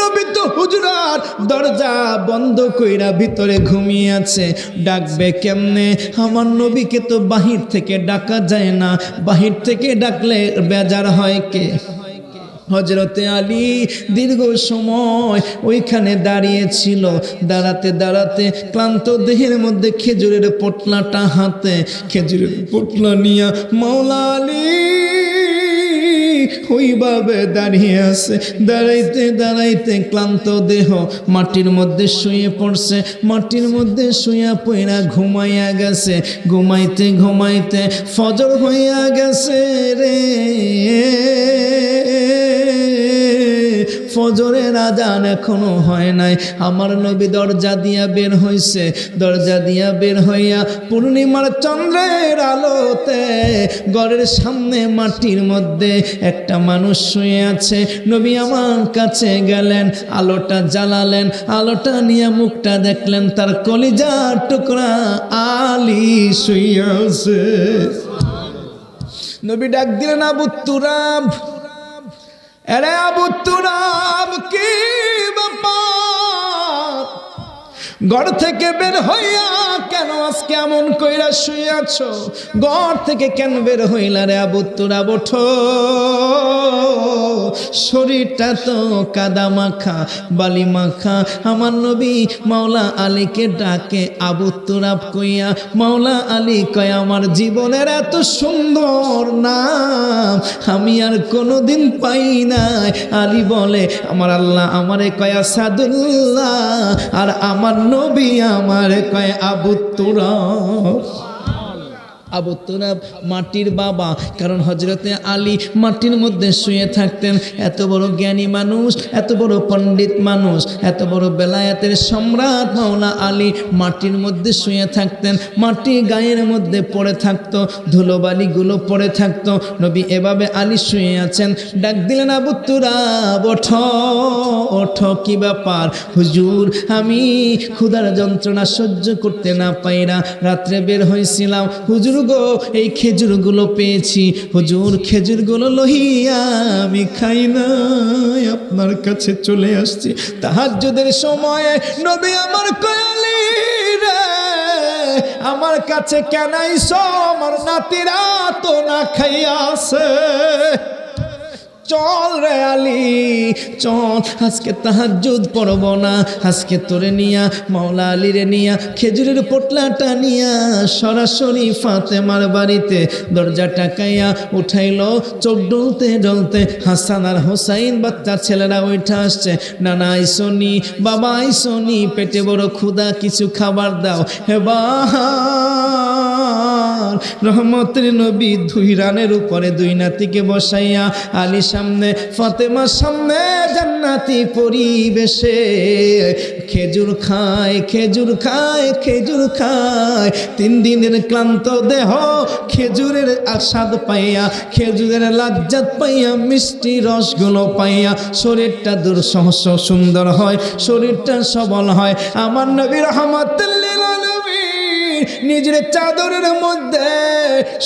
Speaker 1: নবী তো হুজরার দরজা বন্ধ কইরা ভিতরে ঘুমিয়ে আছে। ডাকবে কেমনে? আমার নবীকে তো বাহির থেকে ডাকা যায় না, বাহির থেকে ডাকলে বেজার হয় কে? হযরতে আলী দীর্ঘ সময় ওইখানে দাঁড়িয়েছিল। দাঁড়াতে দাঁড়াতে ক্লান্ত দেহের মধ্যে খেজুরের পোটলাটা হাতে, খেজুরের পোটলা নিয়ে মাওলা আলী ওইভাবে দাঁড়িয়ে আছে। দাঁড়াইতে দাঁড়াইতে ক্লান্ত দেহ মাটির মধ্যে শুয়ে পড়ছে, মাটির মধ্যে শুয়ে পড়া ঘুমাইয়া গেছে। ঘুমাইতে ঘুমাইতে ফজর হইয়া গেছে রে, ফজরের আজান এখনো হয় নাই। আমার নবী দরজা দিয়া বের হইছে, দরজা দিয়া বের হইয়া পূর্ণিমার চন্দ্রের আলোতে ঘরের সামনে মাটির মধ্যে একটা মানুষ শুয়ে আছে। নবী আমার কাছে গেলেন, আলোটা জ্বালালেন, আলোটা নিয়ে মুখটা দেখলেন, তার কলিজার টুকরা আলী শুয়ে আছে। নবী ডাক দিলেন, আবু তুরাব, আরে আবু তুরাব, কি ব্যাপার? ঘর থেকে বের হইয়া কেন আজকে এমন কইরা শুয়ে আছো? ঘর থেকে কেন বের হইলা রে আবু তুরাব? ওঠো, শরীরটা তো কাদা মাখা, বালি মাখা। আমার নবী মাওলা আলীকে ডাকে আবু তুরাব কইয়া। মাওলা আলী কয়, আমার জীবনের এত সুন্দর নাম আমি আর কোনোদিন পাই নাই। আলী বলে, আমার আল্লাহ আমারে কয় আসাদুল্লাহ, আর আমার নবী আমারে কয় আবু তুরাব। আবু তুরাব মাটির বাবা, কারণ হযরতে আলী মাটির মধ্যে শুয়ে থাকতেন। এত বড় জ্ঞানী মানুষ, এত বড় পণ্ডিত মানুষ, এত বড় বেলায়েতের সম্রাট মাওলা আলী মাটির মধ্যে শুয়ে থাকতেন। মাটি গায়ের মধ্যে পড়ে থাকতো, ধুলোবালিগুলো পড়ে থাকতো। নবী এভাবে আলী শুয়ে আছেন। ডাক দিলেন, আবু তুরাব ওঠো, ওঠো, কি ব্যাপার? হুজুর, আমি ক্ষুধার যন্ত্রণা সহ্য করতে না পাইরা রাত্রে বের হয়েছিলাম। হুজুর গো, এই খেজুরগুলো পেয়েছি। হুজুর, খেজুরগুলো লহিয়া আমি খাই না, আপনার কাছে চলে আসছি। তাহাজ্জুদের সময়ে নবী আমার কয়ালি রে, আমার কাছে কেন আইছো? আমার নাতিরা তো না খাইয়া আছে। চল রে আলী, চল, আজকে তাহাজ্জুদ পড়ব না। আজকে তোরে নিয়া, মাওলা আলী রে নিয়া, খেজুরের পোটলাটা নিয়া সরাসরি ফাতেমার বাড়িতে দরজাটা কাইয়া উঠাইলো। চোখ ডলতে ডলতে হাসান আর হোসাইন বাচ্চা ছেলেরা ওইটা আসছে। নানা আইসনি, বাবা আইসনি, পেটে বড় ক্ষুধা, কিছু খাবার দাও। হে বা আমার রহমতের নবী 2 রানের উপরে 2 নাতিকে বসাইয়া আলী সামনে ফাতেমার সামনে জান্নাতি পরিবেশে খেজুর খায় খেজুর খায় খেজুর খায় 3 দিনের ক্লান্ত দেহ খেজুরের আস্বাদ পাইয়া খেজুরের লাজ্জাত পাইয়া মিষ্টি রসগুলো পাইয়া শরীরটা দুঃসহস সুন্দর হয়, শরীরটা সবল হয়। আমার নবী রহমাতুল লিল আলামিন নিজের চাদরের মধ্যে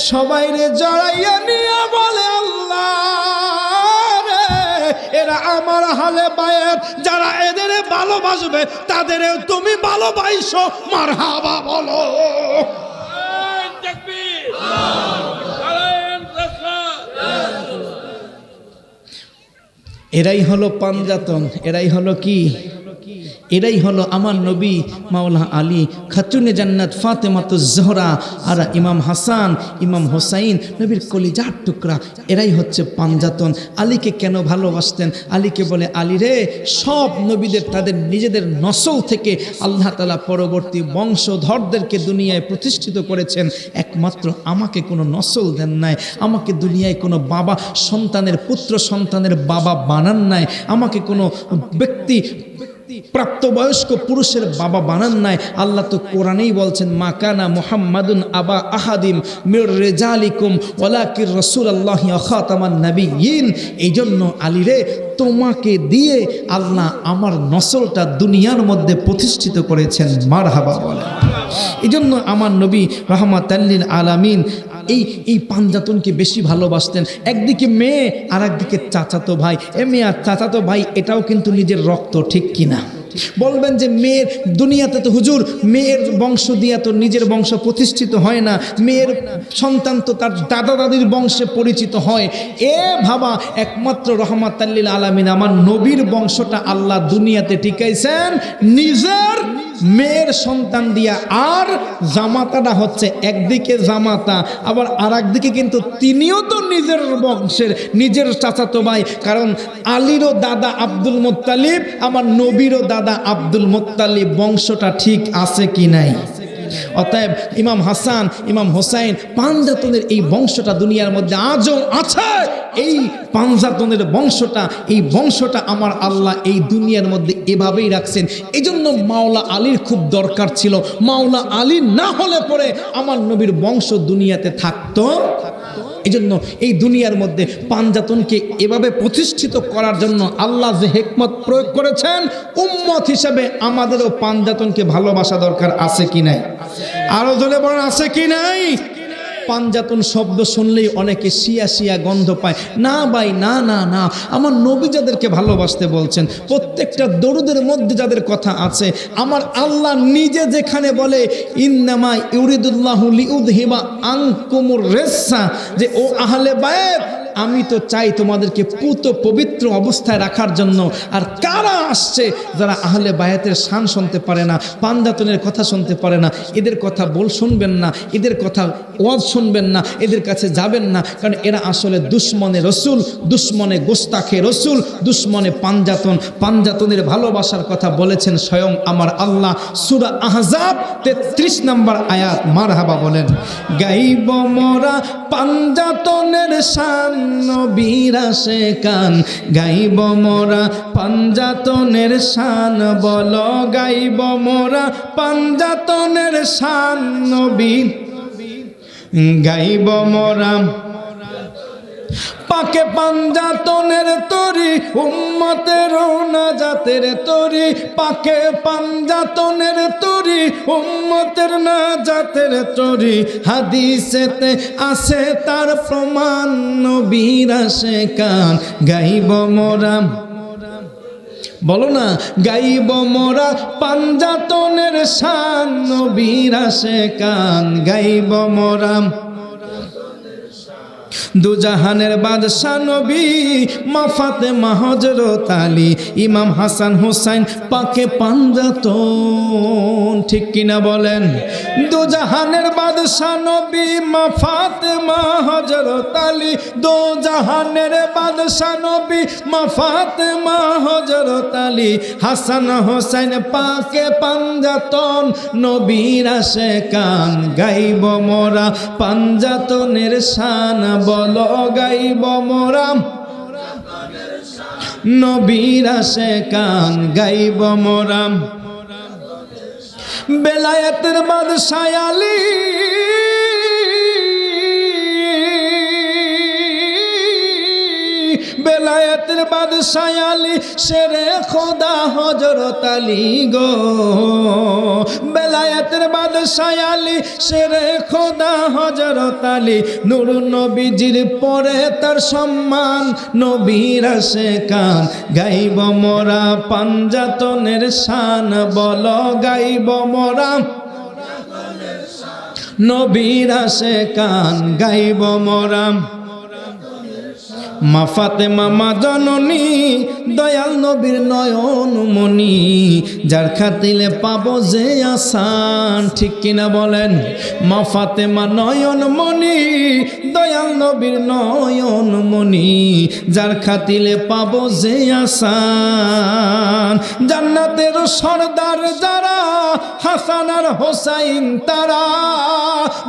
Speaker 1: সবাইরে জড়াইয়া নিয়ে বলে, আল্লাহ রে, এরা আমার হালে বায়াত, যারা এদের ভালোবাসবে তাদেরও তুমি ভালোবাসো, মারহাবা বলো। এরাই হলো পাঞ্জাতন, এরাই হলো কি? এরাই হলো আমার নবী মাওলা আলী, খাতুনে জান্নাত ফাতেমাতুজ জোহরা, আর ইমাম হাসান ইমাম হোসাইন নবীর কলিজার টুকরা। এরাই হচ্ছে পাঞ্জাতন। আলীকে কেন ভালোবাসতেন? আলীকে বলে, আলী রে, সব নবীদের তাদের নিজেদের নসল থেকে আল্লাহ তাআলা পরবর্তী বংশধরদেরকে দুনিয়ায় প্রতিষ্ঠিত করেছেন, একমাত্র আমাকে কোনো নসল দেন নাই, আমাকে দুনিয়ায় কোনো বাবা সন্তানের পুত্র সন্তানের বাবা বানান নাই, আমাকে কোনো ব্যক্তি প্রাপ্তবয়স্ক পুরুষের বাবা বানান নাই। আল্লাহ তো কোরআনেই বলছেন, মাকানা মুহাম্মাদুন আবা আহাদিম মির রিজালিকুম ওয়ালাকির রাসূলুল্লাহি ওয়া খাতামান নাবিয়্যিন। এই জন্য আলী রে, তোমাকে দিয়ে আল্লাহ আমার নসলটা দুনিয়ার মধ্যে প্রতিষ্ঠিত করেছেন, মারহাবা বলেন। এই জন্য আমার নবী রাহমাতাল লিল আলামিন এই পাঞ্জাতনকে বেশি ভালোবাসতেন। একদিকে মেয়ে আর একদিকে চাচাতো ভাই। মেয়ে আর চাচাতো ভাই এটাও কিন্তু নিজের রক্ত, ঠিক কিনা? বলবেন যে মেয়ের দুনিয়াতে তো হুজুর মেয়ের বংশ দিয়া তো নিজের বংশ প্রতিষ্ঠিত হয় না, মেয়ের সন্তান তো তার দাদা দাদির বংশে পরিচিত হয়। ভাবা, একমাত্র রহমাতাল লিল আলামিন আমার নবীর বংশটা আল্লাহ দুনিয়াতে টিকাইছেন নিজের মেয়ের সন্তান দিয়া। আর জামাতাটা হচ্ছে একদিকে জামাতা, আবার আর একদিকে কিন্তু তিনিও তো নিজের বংশের, নিজের চাচাতো ভাই। কারণ আলীরও দাদা আব্দুল মুত্তালিব, আমার নবীরও দাদা আব্দুল মুত্তালিব। বংশটা ঠিক আছে কি নাই? অতএব ইমাম হাসান ইমাম হোসাইন পাঞ্জাতনের এই বংশটা দুনিয়ার মধ্যে আজও আছে। এই পাঞ্জাতনের বংশটা, এই বংশটা আমার আল্লাহ এই দুনিয়ার মধ্যে এভাবেই রাখছেন। এই জন্য মাওলা আলীর খুব দরকার ছিল। মাওলা আলী না হলে পরে আমার নবীর বংশ দুনিয়াতে থাকতো। এই জন্য এই দুনিয়ার মধ্যে পাঞ্জাতনকে এভাবে প্রতিষ্ঠিত করার জন্য আল্লাহ যে হিকমত প্রয়োগ করেছেন, উম্মত হিসেবে আমাদেরও পাঞ্জাতনকে ভালোবাসা দরকার আছে কি নাই? আরো জোরে বলেন, আছে কি নাই? পাঞ্জাতন শব্দ শুনলেই অনেকে শিয়া শিয়া গন্ধ পায়। না ভাই, না না না, আমার নবী যাদেরকে ভালোবাসতে বলছেন, প্রত্যেকটা দরুদের মধ্যে যাদের কথা আছে, আমার আল্লাহ নিজে যেখানে বলে ইন্নামা ইউরিদুল্লাহু লিউযহিবা আনকুমুর রিসসা, যে ও আহলে বায়াত, আমি তো চাই তোমাদেরকে পুত পবিত্র অবস্থায় রাখার জন্য। আর কারা আসছে যারা আহলে বায়াতের শান শুনতে পারে না, পাঞ্জাতনের কথা শুনতে পারে না, এদের কথা শুনবেন না, এদের কথা ওয়াজ শুনবেন না, এদের কাছে যাবেন না। কারণ এরা আসলে দুশ্মনে রসুল, দুশ্মনে গোস্তাখে রসুল, দুশ্মনে পাঞ্জাতন। পাঞ্জাতনের ভালোবাসার কথা বলেছেন স্বয়ং আমার আল্লাহ সূরা আহজাব 33 নম্বর আয়াত, মারহাবা বলেন। গাইব মোরা পাঞ্জাতনের শান, নবীর আশিকান, গাইব মোরা পাঞ্জাতনের শান, বলো গাইব মোরা পাঞ্জাতনের শান, নবী গাইব মোরা পাকে পাঞ্জাতনের তরি, উম্মতের নাজাতের তরি, পাকে পাঞ্জাতনের তরি, উম্মতের নাজাতের তরি, হাদিসেতে আছে তার প্রমাণ, নবীর আশিকান, গাইব মোরা, বলো না, গাইব মোরা পাঞ্জাতনের শান, নবীর আশিকান, গাইব মোরা দুজাহানের বাদশা নবী মা ফাতেমা হযরত আলী ইমাম হাসান হুসাইন পাকে পাঞ্জাতন ঠিক কিনা বলেন দুজাহানের বাদশা নবী মা ফাতেমা হযরত আলী দুজাহানের বাদশা নবী মা ফাতেমা হযরত আলী হাসান হুসাইন পাকে পাঞ্জাতন নবীর আশিকান গাইব মোরা পাঞ্জাতনের শান বলো গাইব মোরা নবীর আশিকান গাইব মোরা বেলায়েতের বাদশা আলী বেলায়েতের বাদশা আলী শেরে খোদা হযরত আলী গো বেলায়েতের বাদশা আলী শেরে খোদা হযরত আলী নূর নবীজির পরে তার সম্মান নবীর আশিকান গাইব মোরা পাঞ্জাতনের শান বলো গাইব মোরা নবীর আশিকান গাইব মোরা মা ফাতেমা মা জননী দয়াল নবীর নয়ন মনি যার খাতিলে পাবো যে আসান ঠিক কিনা বলেন মা ফাতেমা নয়ন মনি দয়াল নবীর নয়ন মনি যার খাতিলে পাবো যে আসান জান্নাতের সরদার যারা হাসান আর হোসাইন তারা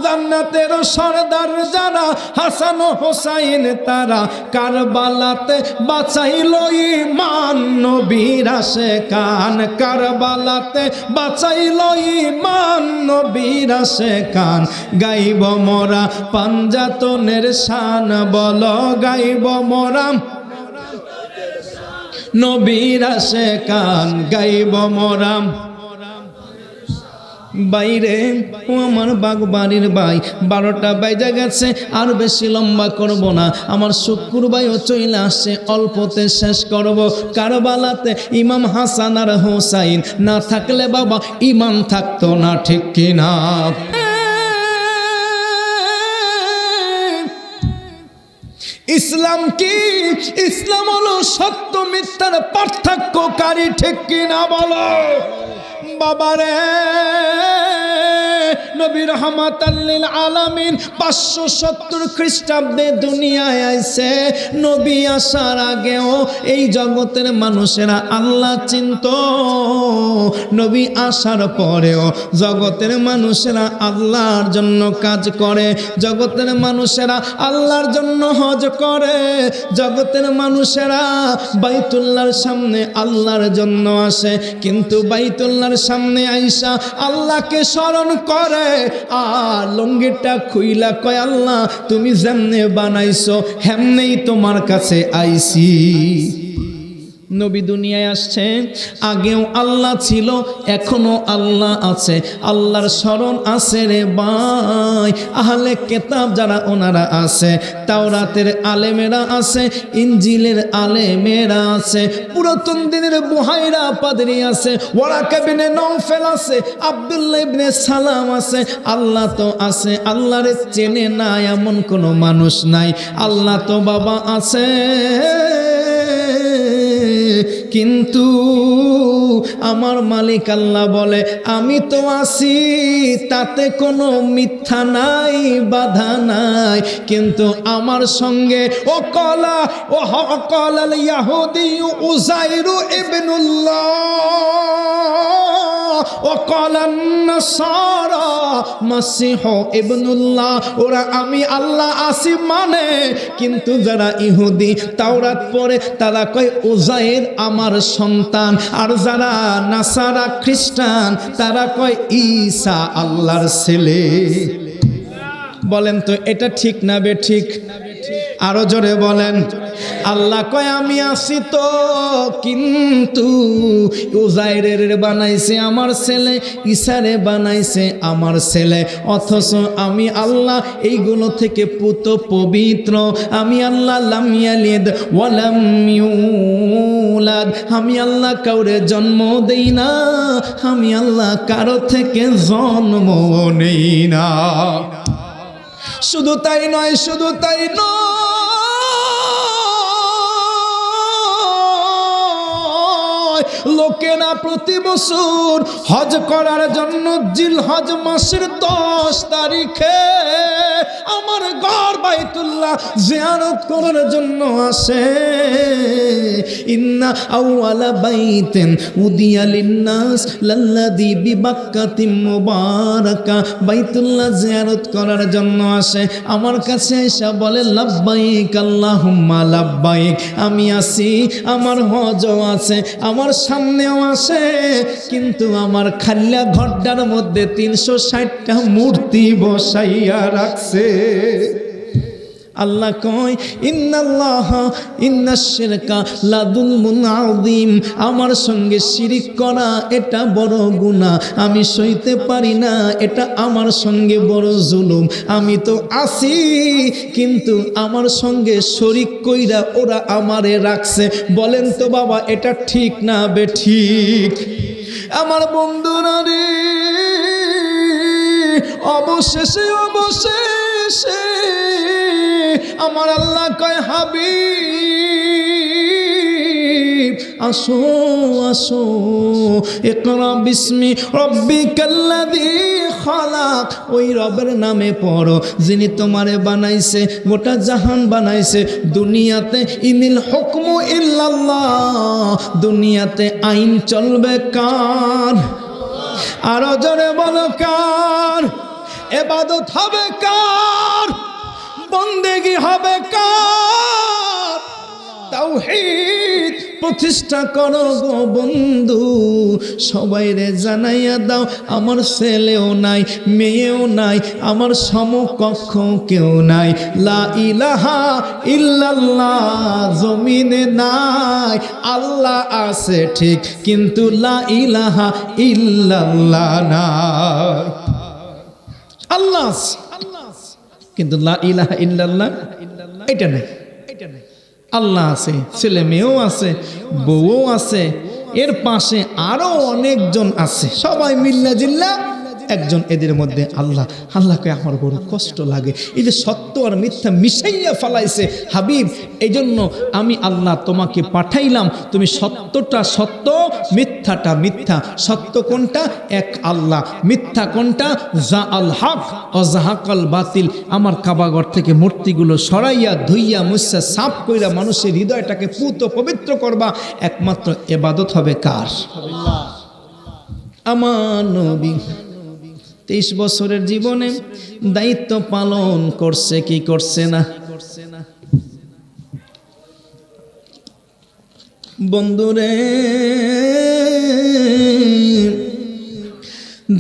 Speaker 1: জান্নাতের সরদার যারা হাসান ও হোসাইন তারা কারবালাতে বাঁচাইল ঈমান নবীর আশিকান কারবালাতে বাঁচাইল ঈমান নবীর আশিকান গাইব মোরা পাঞ্জাতনের শান বলো গাইব মোরা নবীর আশিকান গাইব মোরা বাইরে ও আমার বাগবাড়ির ভাই 12টা বাজে গেছে আর বেশি লম্বা করব না আমার শুক্রবারও চলে আসছে অল্পতে শেষ করব কারবালাতে ইমাম হাসান আর হোসাইন না থাকলে বাবা ঈমান থাকতো না ঠিক কিনা ইসলাম কি ইসলাম হলো সত্য মিথ্যার পার্থক্যকারী ঠিক কিনা বলো বাবারে নবী রাহমাতাল লিল আলামিন 570 খ্রিস্টাব্দে দুনিয়ায় আইছে নবী আসার আগেও এই জগতের মানুষেরা আল্লাহ চিনতো নবী আসার পরেও জগতের মানুষেরা আল্লাহর জন্য কাজ করে জগতের মানুষেরা আল্লাহর জন্য হজ করে জগতের মানুষেরা বাইতুল্লাহর সামনে আল্লাহর জন্য আসে কিন্তু বাইতুল্লাহর সামনে আইসা আল্লাহকে স্মরণ করে আর লঙ্গিটা খুইলা কয় আল্লাহ তুমি যেমনে বানাইছো হেমনেই তোমার কাছে আইছি নবী দুনিয়ায় আসছে আগেও আল্লাহ ছিল এখনো আল্লাহ আছে আল্লাহর স্মরণ আছে রে ভাই আহলে কিতাব যারা ওনারা আছে তাওরাতের আলেমেরা আছে ইনজিলের আলেমেরা আছে পুরাতন দিনের বুহাইরা পাদরি আছে ওয়ারাকা ইবনে নওফেল আছে আব্দুল্লাহ ইবনে সালাম আছে আল্লাহ তো আছে আল্লাহরে চেনে না এমন কোনো মানুষ নাই আল্লাহ তো বাবা আছে কিন্তু আমার মালিক আল্লাহ বলে আমি তো আছি তাতে কোনো মিথ্যা নাই বাধা নাই কিন্তু আমার সঙ্গে ও কলা ও হকাল ইয়াহুদি উযাইরু ইবনুল্লাহ ও কলান নাসারা মাসিহ ইবনুল্লাহ ওরা আমি আল্লাহ আছি মানে কিন্তু যারা ইহুদি তাওরাত পড়ে তারা কয় উযাইর আমার সন্তান আর যারা নাসারা খ্রিস্টান তারা কয় ঈসা আল্লাহর ছেলে বলেন তো এটা ঠিক না বে ঠিক আরো জোরে বলেন আল্লাহ কয় আমি আছি তো কিন্তু উযাইরের বানাইছে আমার ছেলে ঈসারে বানাইছে আমার ছেলে অথচ আমি আল্লাহ এইগুলো থেকে পুত পবিত্র আমি আল্লাহ লাম ইয়ালিদ ওয়া লাম ইউলাদ আমি আল্লাহ কাউরে জন্ম দেই না আমি আল্লাহ কারো থেকে জন্ম নেই না শুধু তাই নয় লোকেরা প্রতি বছর হজ করার জন্য জিলহজ মাসের 10 তারিখে আমার ঘর বাইতুল্লাহ জিয়ারত করার জন্য আসে। ইন্না আউয়ালা বাইতিন উদিয়া লিন্নাস লাল্লাযী বিবাক্কাতিন মুবারাকা, বাইতুল্লাহ জিয়ারত করার জন্য আসে। আমার কাছে এসে বলে লাব্বাইক আল্লাহুম্মা লাব্বাইক, আমি আছি, আমার হজও আছে, আমার সামনেও আসে, কিন্তু আমার খাল্লা ঘরটার মধ্যে 360টা মূর্তি বসাইয়া রাখছে। আল্লাহ কয় ইন্নাল্লাহা ইন্নাশ শিরকা লাযুলমুন আযীম, আমার সঙ্গে শিরিক করা এটা বড় গুনাহ, আমি সইতে পারি না, এটা আমার সঙ্গে বড় জুলুম। আমি তো আছি, কিন্তু আমার সঙ্গে শরিক কইরা ওরা আমারে রাখছে। বলেন তো বাবা, এটা ঠিক না বেঠিক? আমার বন্ধুরা রে, অবশেষে আমার আল্লাহ কয় হাবিব আসো আসো, ইকরা বিসমি রাব্বিকাল্লাযী খালাক, ওই রবের নামে পড়ো যিনি তোমারে বানাইছে, গোটা জাহান বানাইছে। দুনিয়াতে ইনিল হুকমু ইল্লাল্লাহ, দুনিয়াতে আইন চলবে কার? আরো জোরে বলো কার? ইবাদত হবে কার? বন্দেগী হবে কার? তাওহীদ প্রতিষ্ঠা করো গো বন্ধু, সবাইরে জানাইয়া দাও আমার ছেলেও নাই, মেয়েও নাই, আমার সমকক্ষ কেউ নাই। লা ইলাহা ইল্লাল্লাহ জমিনে নাই, আল্লাহ আছে ঠিক, কিন্তু লা ইলাহা ইল্লাল্লাহ নাই। আল্লাহ আছে কিন্তু লা ইলাহা ইল্লাল্লাহ এটা নাই। আল্লাহ আছে, ছেলে মেয়েও আছে, বউও আছে, এর পাশে আরো অনেকজন আছে, সবাই মিল্লা জিল্লা একজন এদের মধ্যে আল্লাহ। আল্লাহকে আমার বড় কষ্ট লাগে, এই যে সত্য আর মিথ্যা মিশাইয়া ফেলাইছে। হাবিব, এই জন্য আমি আল্লাহ তোমাকে পাঠাইলাম, তুমি সত্যটা সত্য, মিথ্যাটা মিথ্যা। সত্য কোনটা? এক আল্লাহ। মিথ্যা কোনটা? যা আল হক অজাহাকাল বাতিল। আমার কাবাঘর থেকে মূর্তিগুলো সরাইয়া ধুইয়া মুছা সাফ কইরা মানুষের হৃদয়টাকে পুত পবিত্র করবা। একমাত্র ইবাদত হবে কার? আমার নবী 23 বছরের জীবনে দায়িত্ব পালন করছে কি করছে না? বন্ধুরে,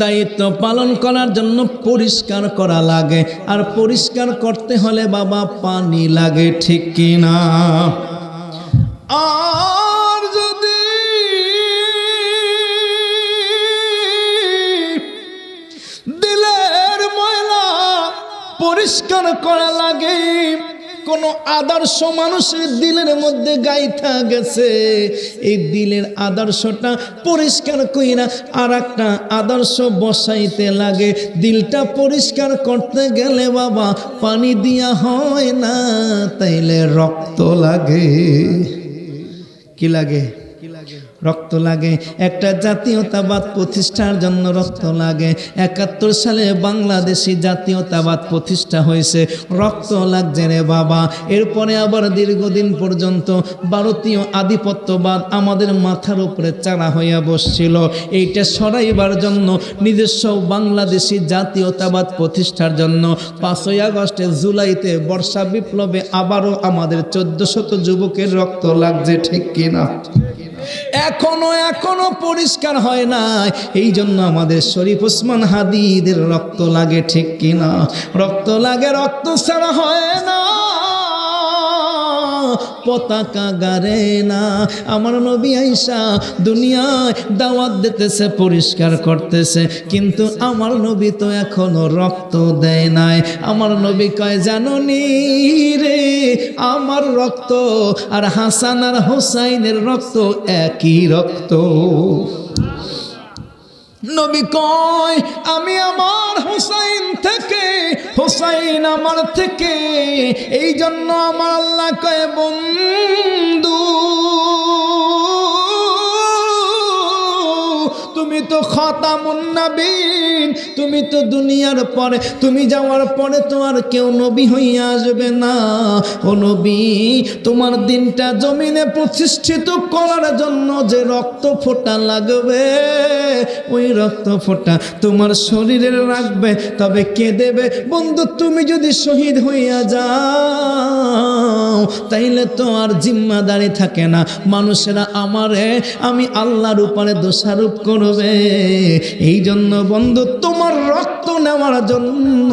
Speaker 1: দায়িত্ব পালন করার জন্য পরিষ্কার করা লাগে, আর পরিষ্কার করতে হলে বাবা পানি লাগে, ঠিক কিনা? আর যদি দিলের ময়লা পরিষ্কার করা লাগে, কোন আদর্শ মানুষের দিলের মধ্যে গাইথা গেছে, এই দিলের আদর্শটা পরিষ্কার কইরা আর একটা আদর্শ বসাইতে লাগে। দিলটা পরিষ্কার করতে গেলে বাবা পানি দিয়া হয় না, তাইলে রক্ত লাগে। কি লাগে? রক্ত লাগে। একটা জাতীয়তাবাদ প্রতিষ্ঠার জন্য রক্ত লাগে। 71 সালে বাংলাদেশি জাতীয়তাবাদ প্রতিষ্ঠা হয়েছে, রক্ত লাগছে রে বাবা। এরপরে আবার দীর্ঘদিন পর্যন্ত ভারতীয় আধিপত্যবাদ আমাদের মাথার উপরে চাড়া হইয়া বসছিল। এইটা সরাইবার জন্য নিজস্ব বাংলাদেশি জাতীয়তাবাদ প্রতিষ্ঠার জন্য 5ই আগস্টে জুলাইতে বর্ষা বিপ্লবে আবারও আমাদের 1400 যুবকের রক্ত লাগছে, ঠিক কিনা? এখনো পরিষ্কার হয় না, এই জন্য আমাদের শরীফ ওসমান হাদিদের রক্ত লাগে, ঠিক কিনা? রক্ত লাগে, রক্ত ছাড়া হয় না, পতাকা গারে না। আমার নবী আইসা দুনিয়ায় দাওয়াত দিতেছে, পরিষ্কার করতেছে, কিন্তু আমার নবী তো এখনো রক্ত দেয় নাই। আমার নবী কয় জাননি রে, আমার রক্ত আর হাসান আর হোসাইনের রক্ত একই রক্ত। নবী কয় আমি আমার হোসাইন থেকে, হোসাইন আমার থেকে। এই জন্য আমার আল্লাহ কয় বন্ধু তুমি তো খাতামুন নবীন, তুমি তো দুনিয়ার পরে, তুমি যাওয়ার পরে তো আর কেউ নবী হইয়া আসবে না। ও নবী, তোমার দিনটা জমিনে প্রতিষ্ঠিত করার জন্য যে রক্ত ফোঁটা লাগবে, ওই রক্ত ফোঁটা তোমার শরীরের রাখবে, তবে কে দেবে? বন্ধু, তুমি যদি শহীদ হইয়া যাও তাইলে তো আর জিম্মাদারি থাকে না, মানুষেরা আমারে, আমি আল্লাহর উপরে দোষারোপ করবে। এই জন্য বন্ধু, তোমার রক্ত নেওয়ার জন্য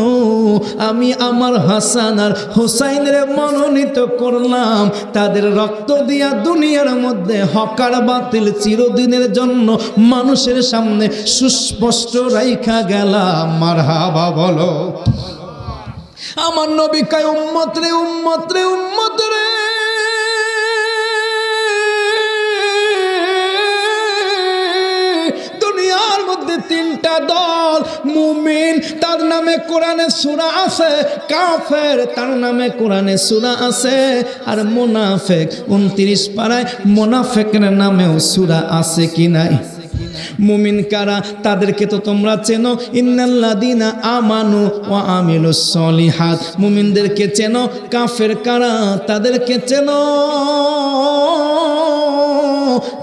Speaker 1: আমি আমার হাসান আর হোসাইনের মনোনীত করলাম, তাদের রক্ত দিয়া দুনিয়ার মধ্যে হকার বাতিল চিরদিনের জন্য মানুষের সামনে সুস্পষ্ট রাইখা গেলাম। মারহাবা বলো। আমার নবী কয়, উম্মত রে উম্মত রে উম্মত রে, দুনিয়ার মধ্যে তিনটা দল, মুমিন তার নামে কোরআনে সূরা আছে, কাফের তার নামে কোরআনে সূরা আছে, আর মুনাফিক 29 পারায় মুনাফিকের নামেও সূরা আছে কি নাই? মুমিন কারা? তাদেরকে তো তোমরা চেনো, ইন্নাল্লাযীনা আমানু ওয়া আমিলুস সলিহাত, মুমিনদেরকে চেনো। কাফের কারা? তাদেরকে চেনো।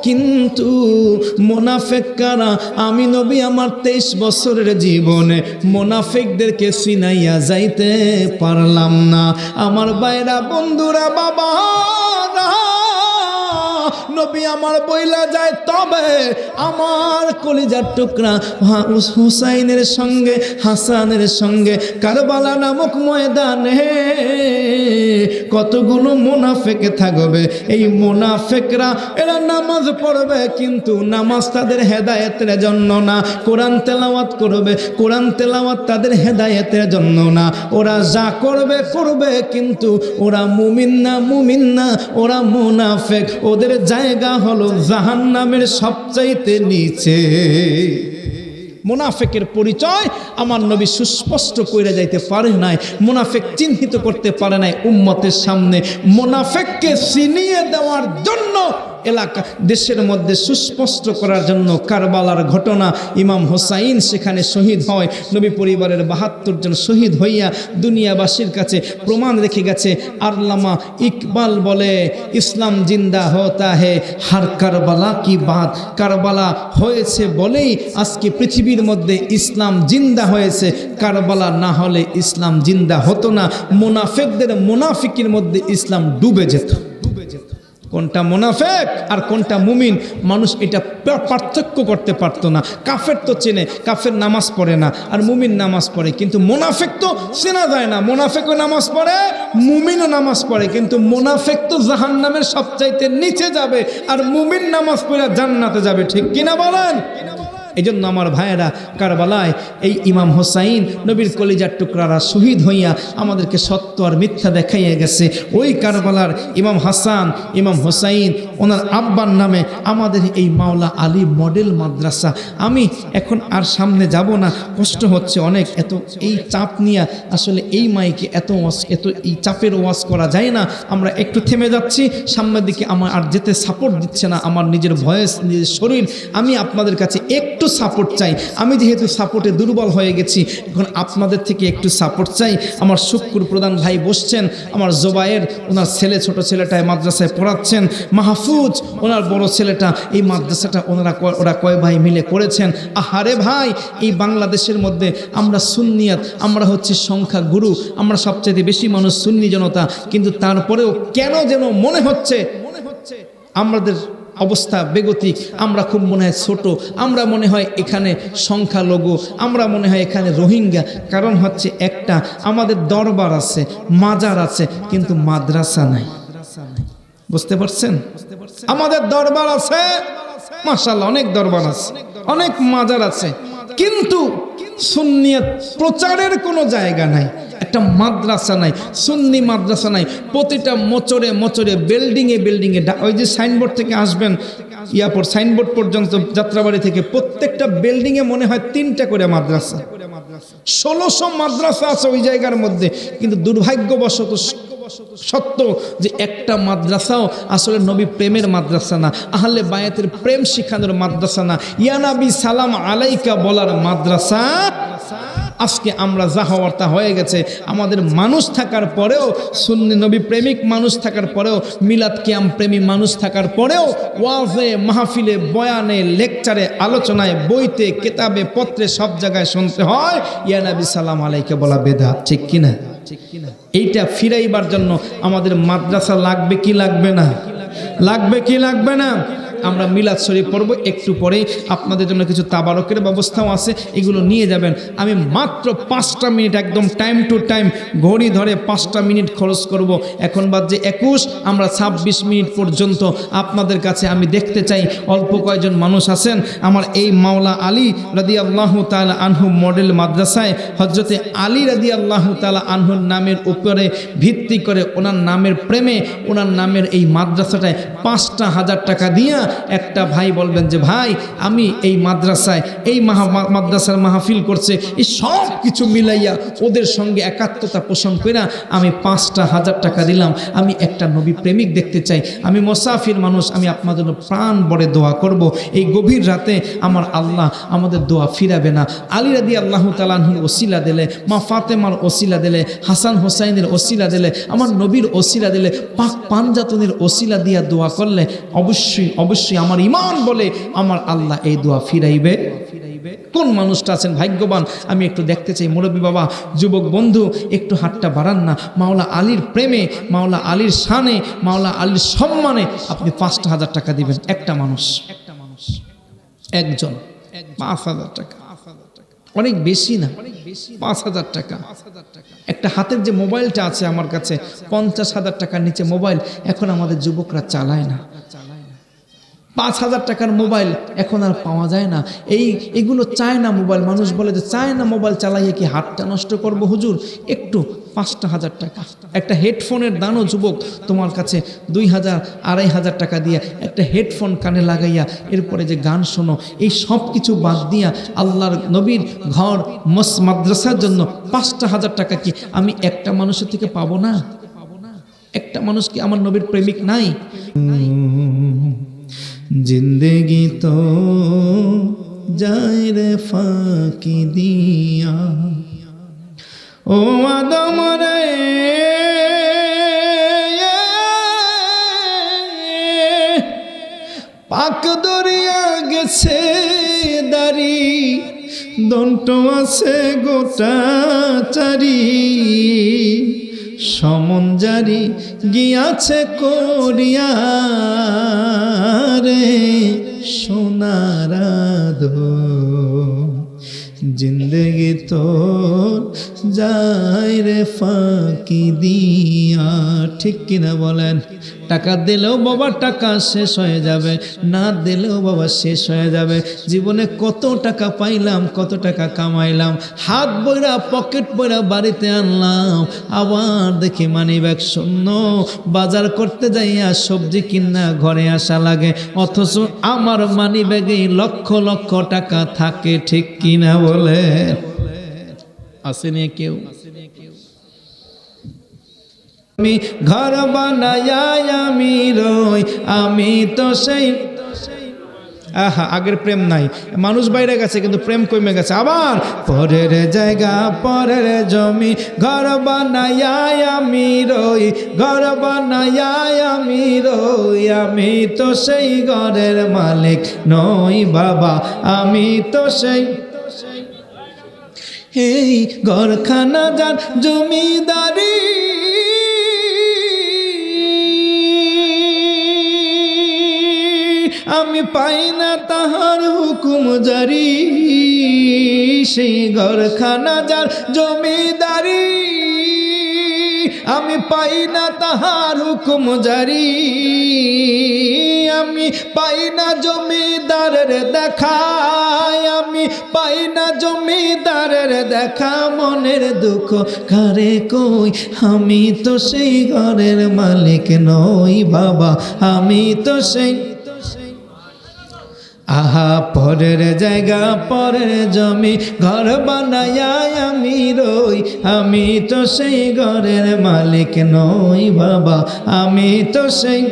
Speaker 1: কিন্তু মুনাফিক কারা? আমি নবী আমার 23 বছরের জীবনে মুনাফিকদেরকে চিনাইয়া যাইতে পারলাম না। আমার ভাইরা, বন্ধুরা, বাবা, নবী আমার বইলা যায়, তবে আমার কলিজার টুকরা হুসাইনের সঙ্গে হাসানের সঙ্গে কারবালা নামক ময়দানে কতগুলো মুনাফিক থাকবে। এই মুনাফিকরা এরা নামাজ পড়বে, কিন্তু নামাজ তাদের হেদায়েতের জন্য না। কোরআন তেলাওয়াত করবে, কোরআন তেলাওয়াত তাদের হেদায়েতের জন্য না। ওরা যা করবে করবে, কিন্তু ওরা মুমিন না, মুমিন না, ওরা মুনাফিক। ওদের জায়গা হলো জাহান্নামের সবচাইতে নিচে। মুনাফিকের পরিচয় আমার নবী সুস্পষ্ট কইরা যাইতে পারে নাই, মুনাফিক চিহ্নিত করতে পারে নাই উম্মতের সামনে। মুনাফিককে চিনিয়ে দেওয়ার জন্য এলাকা দেশের মধ্যে সুস্পষ্ট করার জন্য কারবালার ঘটনা, ইমাম হোসাইন সেখানে শহীদ হয়। নবী পরিবারের 72 জন শহীদ হইয়া দুনিয়াবাসীর কাছে প্রমাণ রেখে গেছে। আল্লামা ইকবাল বলে, ইসলাম জিন্দা হতা হে হার কারবালা কি বাত। কারবালা হয়েছে বলেই আজকে পৃথিবীর মধ্যে ইসলাম জিন্দা হয়েছে। কারবালা না হলে ইসলাম জিন্দা হতো না। মুনাফিকদের মুনাফিকের মধ্যে ইসলাম ডুবে যেত। কোনটা মুনাফিক আর কোনটা মুমিন, মানুষ এটা পার্থক্য করতে পারতো না। কাফের তো চেনে, কাফের নামাজ পড়ে না, আর মুমিন নামাজ পড়ে, কিন্তু মুনাফিক তো চেনা যায় না। মুনাফিকও নামাজ পড়ে, মুমিনও নামাজ পড়ে, কিন্তু মুনাফিক তো জাহান্নামের সবচাইতে নিচে যাবে, আর মুমিন নামাজ পড়ে জান্নাতে যাবে। ঠিক কিনা বলেন? এই জন্য আমার ভাইয়েরা, কারবালায় এই ইমাম হোসাইন নবীর কলিজার টুকরারা শহীদ হইয়া আমাদেরকে সত্য আর মিথ্যা দেখাইয়া গেছে। ওই কারবালার ইমাম হাসান, ইমাম হোসাইন, ওনার আব্বার নামে আমাদের এই মাওলা আলী মডেল মাদ্রাসা। আমি এখন আর সামনে যাব না, কষ্ট হচ্ছে অনেক। এত এই চাপ নিয়ে আসলে এই মাইকে এত এই চাপের ওয়াজ করা যায় না। আমরা একটু থেমে যাচ্ছি, সামনের দিকে আমার আর যেতে সাপোর্ট দিচ্ছে না আমার নিজের ভয়েস, নিজের শরীর। আমি আপনাদের কাছে একটু সাপোর্ট চাই। আমি যেহেতু সাপোর্টে দুর্বল হয়ে গেছি, এখন আপনাদের থেকে একটু সাপোর্ট চাই। আমার শুক্কুর প্রধান ভাই বসছেন, আমার জোবায়ের, ওনার ছেলে, ছোট ছেলেটায় মাদ্রাসায় পড়াচ্ছেন। মাহফুজ, ওনার বড় ছেলেটা, এই মাদ্রাসাটা ওরা কয় ভাই মিলে করেছেন। আহারে ভাই, এই বাংলাদেশের মধ্যে আমরা সুন্নিয়াত, আমরা হচ্ছে সংখ্যা গুরু, আমরা সবচেয়ে বেশি মানুষ সুন্নি জনতা, কিন্তু তারপরেও কেন যেন মনে হচ্ছে আমাদের অবস্থা বেগতিক। আমরা খুব মনে হয় ছোট, আমরা মনে হয় এখানে সংখ্যালঘু, আমরা মনে হয় এখানে রোহিঙ্গা। কারণ হচ্ছে একটা, আমাদের দরবার আছে, মাজার আছে, কিন্তু মাদ্রাসা নাই। বুঝতে পারছেন? আমাদের দরবার আছে, মাশাআল্লাহ, অনেক দরবার আছে, অনেক মাজার আছে, কিন্তু সুন্নিয়ত প্রচারের কোনো জায়গা নাই। একটা মাদ্রাসা নাই, সুন্নি মাদ্রাসা নাই। প্রতিটা মোচরে মোচরে, বিল্ডিংয়ে বিল্ডিংয়ে, ওই যে সাইনবোর্ড থেকে আসবেন এয়ারপোর্ট সাইনবোর্ড পর্যন্ত, যাত্রাবাড়ি থেকে, প্রত্যেকটা বিল্ডিংয়ে মনে হয় 3টা করে মাদ্রাসা। 1600 মাদ্রাসা আছে ওই জায়গার মধ্যে, কিন্তু দুর্ভাগ্যবশত সত্য যে একটা মাদ্রাসাও আসলে নবী প্রেমের মাদ্রাসা না, আহলে বায়াতের প্রেম শিখানোর মাদ্রাসা না, ইয়া নবী সালাম আলাইকা বলার মাদ্রাসা। আজকে আমরা যা হওয়ার তা হয়ে গেছে। আমাদের মানুষ থাকার পরেও, সুন্নি নবী প্রেমিক মানুষ থাকার পরেও, মিলাদ কিয়াম প্রেমী মানুষ থাকার পরেও ওয়াজে, মাহফিলে, বয়ানে, লেকচারে, আলোচনায়, বইতে, কিতাবে, পত্রে সব জায়গায় শুনতে হয় ইয়া নবী সালাম আলাইকা বলা বেদাত। ঠিক কিনা? এইটা ফিরাইবার জন্য আমাদের মাদ্রাসা লাগবে কি লাগবে না? লাগবে কি লাগবে না? আমরা মিলাদ শরীফ পড়ব একটু পরেই। আপনাদের জন্য কিছু তাবারকের ব্যবস্থাও আছে, এগুলো নিয়ে যাবেন। আমি মাত্র 5টা মিনিট একদম টাইম টু টাইম ঘড়ি ধরে 5টা মিনিট খরচ করব। এখন বাজে 21, আমরা 26 মিনিট পর্যন্ত আপনাদের কাছে আমি দেখতে চাই অল্প কয়েকজন মানুষ আছেন আমার এই মাওলা আলী রাদিয়াল্লাহু তাআলা আনহু মডেল মাদ্রাসায় হযরতে আলী রাদিয়াল্লাহু তাআলা আনহুর নামের উপরে ভিত্তি করে, ওনার নামের প্রেমে, ওনার নামের এই মাদ্রাসাটায় 5,000 টাকা দিয়া একটা ভাই বলবেন যে ভাই আমি এই মাদ্রাসায় এই মাদ্রাসার মাহফিল করছে, এই সব কিছু মিলাইয়া ওদের সঙ্গে একাত্মতা পোষণ করে আমি 5,000 টাকা দিলাম, আমি একটা নবী প্রেমিক দেখতে চাই, আমি মুসাফির মানুষ, আমি আপনার জন্য প্রাণ ভরে দোয়া করব। এই গভীর রাতে আমার আল্লাহ আমাদের দোয়া ফিরাবে না। আলী রাদিয়াল্লাহু তাআলা আনহুর ওসিলা দিলে, মা ফাতেমার ওসিলা দিলে, হাসান হোসাইনের ওসিলা দিলে, আমার নবীর ওসিলা দিলে, পাক পাঞ্জাতনের ওসিলা দিয়া দোয়া করলে অবশ্যই অবশ্যই আমার ঈমান বলে আমার আল্লাহ এই দোয়া ফিরাইবে। কোন মানুষটা আছেন ভাগ্যবান আমি একটু দেখতে চাই। মুরব্বী বাবা, যুবক বন্ধু, একটু হাতটা বাড়ান না। মাওলা আলীর প্রেমে, মাওলা আলীর শানে, মাওলা আলীর সম্মানে আপনি 5,000 টাকা দিবেন। একটা মানুষ, একজন 5,000 টাকা, অনেক বেশি না, 5,000 টাকা। একটা হাতের যে মোবাইলটা আছে আমার কাছে 50,000 টাকার নিচে মোবাইল এখন আমাদের যুবকরা চালায় না। 5,000 টাকার মোবাইল এখন আর পাওয়া যায় না। এগুলো চায় না মোবাইল। মানুষ বলে যে চায় না মোবাইল চালাইয়ে কি হাতটা নষ্ট করব হুজুর, একটু 5,000 টাকা। একটা হেডফোনের দানও যুবক তোমার কাছে 2,000 2,500 টাকা দিয়ে একটা হেডফোন কানে লাগাইয়া এরপরে যে গান শোনো, এই সব কিছু বাদ দিয়া আল্লাহর নবীর ঘর মাদ্রাসার জন্য 5,000 টাকা কি আমি একটা মানুষের থেকে পাবো না? একটা মানুষ কি আমার নবীর প্রেমিক নাই? जिंदगी तो जाए रे फाकी दिया ओ आदम रे पाक दरिया गेছে दारी दंट আছে গোটা চারি সমন জারি গিয়াছে করিয়া রে সোনারাধ জিন্দগি তোর যায় রে ফাঁকি দিয়া। ঠিক কিনা বলেন? টাকা দিলেও বাবা টাকা শেষ হয়ে যাবে, না দিলেও বাবা শেষ হয়ে যাবে। জীবনে কত টাকা পাইলাম, কত টাকা কামাইলাম, হাত বইরা পকেট বইরা বাড়িতে আনলাম, আবার দেখি মানি ব্যাগ শূন্য। বাজার করতে যাইয়া সবজি কিনা ঘরে আসা লাগে, অথচ আমার মানি ব্যাগে লক্ষ লক্ষ টাকা থাকে। ঠিক কিনা বলে? আসেনি কেউ? আমি ঘর বানায়া আমি রই, আমি তো সেই আহা আগের প্রেম নাই, মানুষ বাইরে গেছে কিন্তু প্রেম কমে গেছে। আবার পরের জায়গা পরের জমি ঘর বানায়া আমি রই, ঘর বানায়া আমি রই, আমি তো সেই ঘরের মালিক নই বাবা, আমি তো সেই এই ঘরখানা যার জমিদারি, আমি পাই না তাহার হুকুম জারি, সেই ঘরখানা যার জমিদারি, আমি পাই না তাহার হুকুম জারি, আমি পাই না জমিদারের দেখা, আমি পাই না জমিদারের দেখা, মনের দুঃখ কারে কই, আমি তো সেই ঘরের মালিক নই বাবা, আমি তো সেই আহা পরের জায়গা পরের জমি ঘর বানায়া আমি রই, আমি তো সেই ঘরের মালিক নই বাবা, আমি তো সেই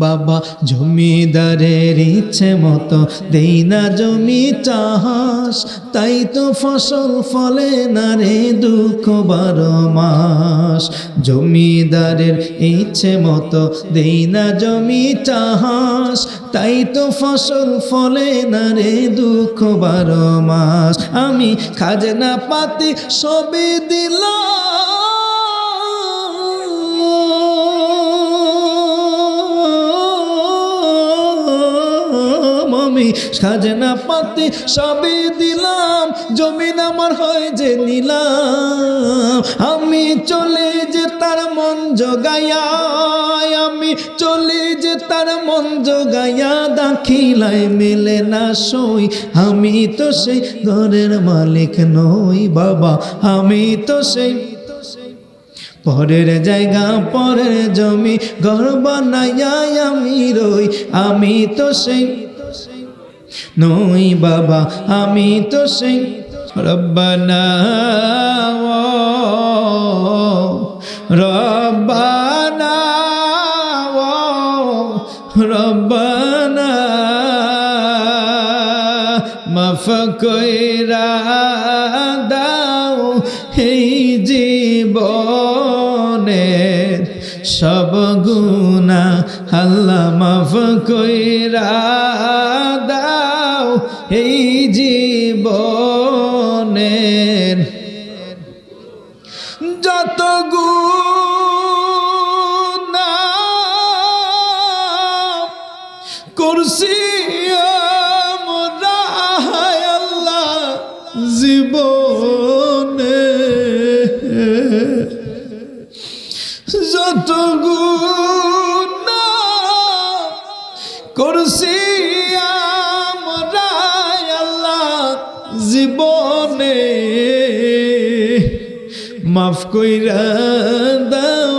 Speaker 1: বাবা জমিদারের ইচ্ছে মতো দেই না জমি চাষ, তাই তো ফসল ফলে না রে দুঃখ 12 মাস। জমিদারের ইচ্ছে মতো দেই না জমি চাষ, তাই তো ফসল ফলে না রে দুঃখ 12 মাস। আমি খাজনা পাতি সবই দিলাম, আমি খাজনা পাতি সবই দিলাম, জমিন আমার হয় যে নিলাম। আমি চলে যে তার মন জোগায়া, আমি চলে যে তার মন জোগায়া, দাখিলাই মেলে না সই, আমি তো সেই ঘরের মালিক নই বাবা, আমি তো সেই পরের জায়গা পরের জমি ঘর বানায়া আমি রই, আমি তো সেই নই বাবা, আমি তো সেই রব্বানা রব্বানা রব্বানা মাফ কইরা দাও এই জীবনের সব গুনাহ, আল্লাহ মাফ কইরা দাও এই জীবনের যত গুনাহ করছি আমরা আল্লাহ জীবনে, যত গুনাহ করছি আমরা আল্লাহ জীবনে, মাফ কইরা দাও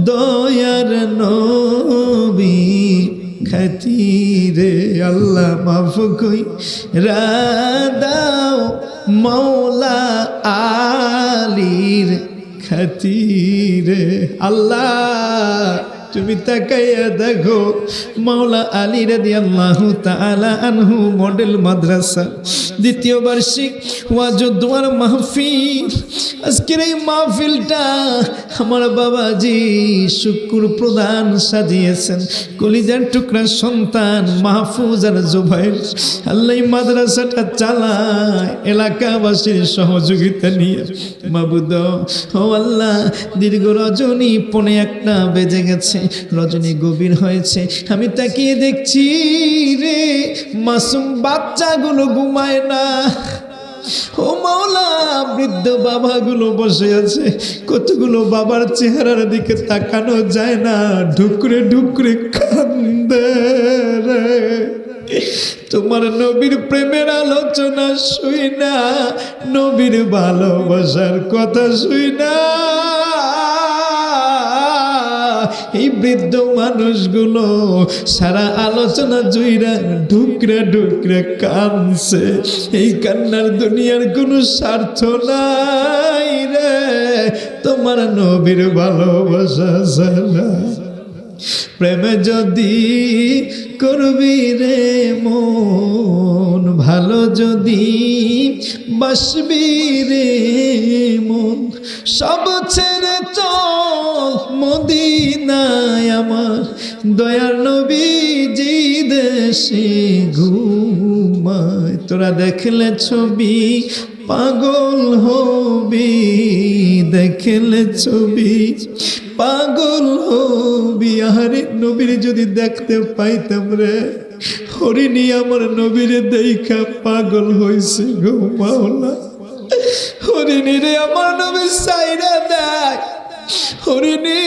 Speaker 1: দয়ার নবী খাতিরে, আল্লাহ মাফ কইরা দাও মাওলা আলীর খাতিরে। আল্লাহ তুমি তাকাইয়া দেখো মাওলা আলী রাদিয়াল্লাহু তাআলা আনহু মডেল মাদ্রাসা দ্বিতীয় বার্ষিক ওয়াজুদ্দোয়ার মাহফিল। আজকের এই মাহফিলটা আমার বাবাজি শুকুর প্রদান সাজিয়েছেন, কলিজার টুকরা সন্তান মাহফুজ আর জুবাইর। আল্লাহ মাদ্রাসাটা চালায় এলাকাবাসীর সহযোগিতা নিয়ে। মাবুদ ও আল্লাহ, দীর্ঘ রজনী 1:45 বেজে গেছে, রজনী গভীর হয়েছে, আমি তাকিয়ে দেখছি রে মাসুম বাচ্চাগুলো ঘুমায় না। ও মাওলা, বৃদ্ধ বাবাগুলো বসে আছে, কতগুলো বাবার চেহারার দিকে তাকানো যায় না, ঢুকরে ঢুকরে কান্দে রে। তোমার নবীর প্রেমের আলোচনা শুই না, নবীর ভালোবাসার কথা শুই না, এই বৃদ্ধ মানুষগুলো সারা আলোচনা জুইরা ঢুকরে ঢুকরে কানছে। এই কান্নার দুনিয়ার কোনো স্বার্থ নাই রে, তোমার নবীর ভালোবাসা ছাড়া। প্রেমে যদি করবি রে মন, ভালো যদি বাসবি রে মন, সব ছেড়ে চল মদিনায় আমার দয়ার নবীজি দেশে ঘুমায়। তোরা দেখলে ছবি পাগল হবি, দেখলে ছবি পাগল হবি। আরে নবীর যদি দেখতে পাইতাম রে, হরিণী আমার নবীর দেখা পাগল হইছে গো মাওলা। হরিণী রে আমার নবীর সাইরা দেয়, হরিণী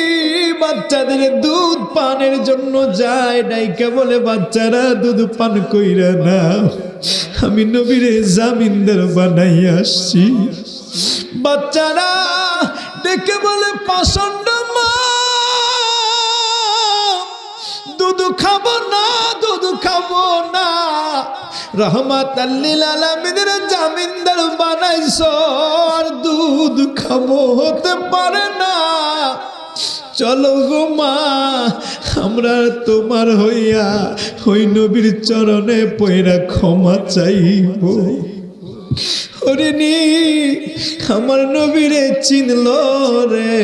Speaker 1: বাচ্চাদের দুধ পানের জন্য যায়, ডাইকা বলে বাচ্চারা দুধ পান কইরা না, আমি নবীরে জামিনদার বানাইয়া আসছি। বাচ্চারা ডেকে বলে পাষণ্ড মা, দুধ খাবো না, দুধ খাবো না, রহমাতাল লিল আলামিনের জামিনদার বানাইছো, আর দুধ খাবো হতে পারে না। চলো গো মা, আমরা তোমার হইয়া ওই নবীর চরণে পয়রা ক্ষমা চাইব। হরিণী আমার নবীরে চিনল রে,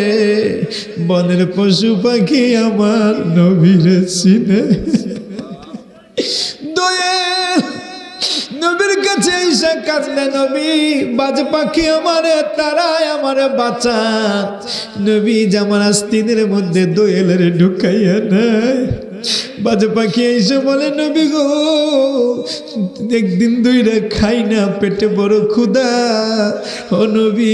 Speaker 1: বনের পশু পাখি আমার নবীরে চিনে। দোয়েল নবীর কাছে ঈশা কাঁদলে, নবী বাজ পাখি আমারে তারায় আমারে বাঁচা। নবী জামার আস্তিনের মধ্যে দোয়েলের ঢুকাইয়া নাই। বাজ পাখি এসে বলে, নবী গো একদিন দুইটা খাই না, পেটে বড় ক্ষুধা। ও নবী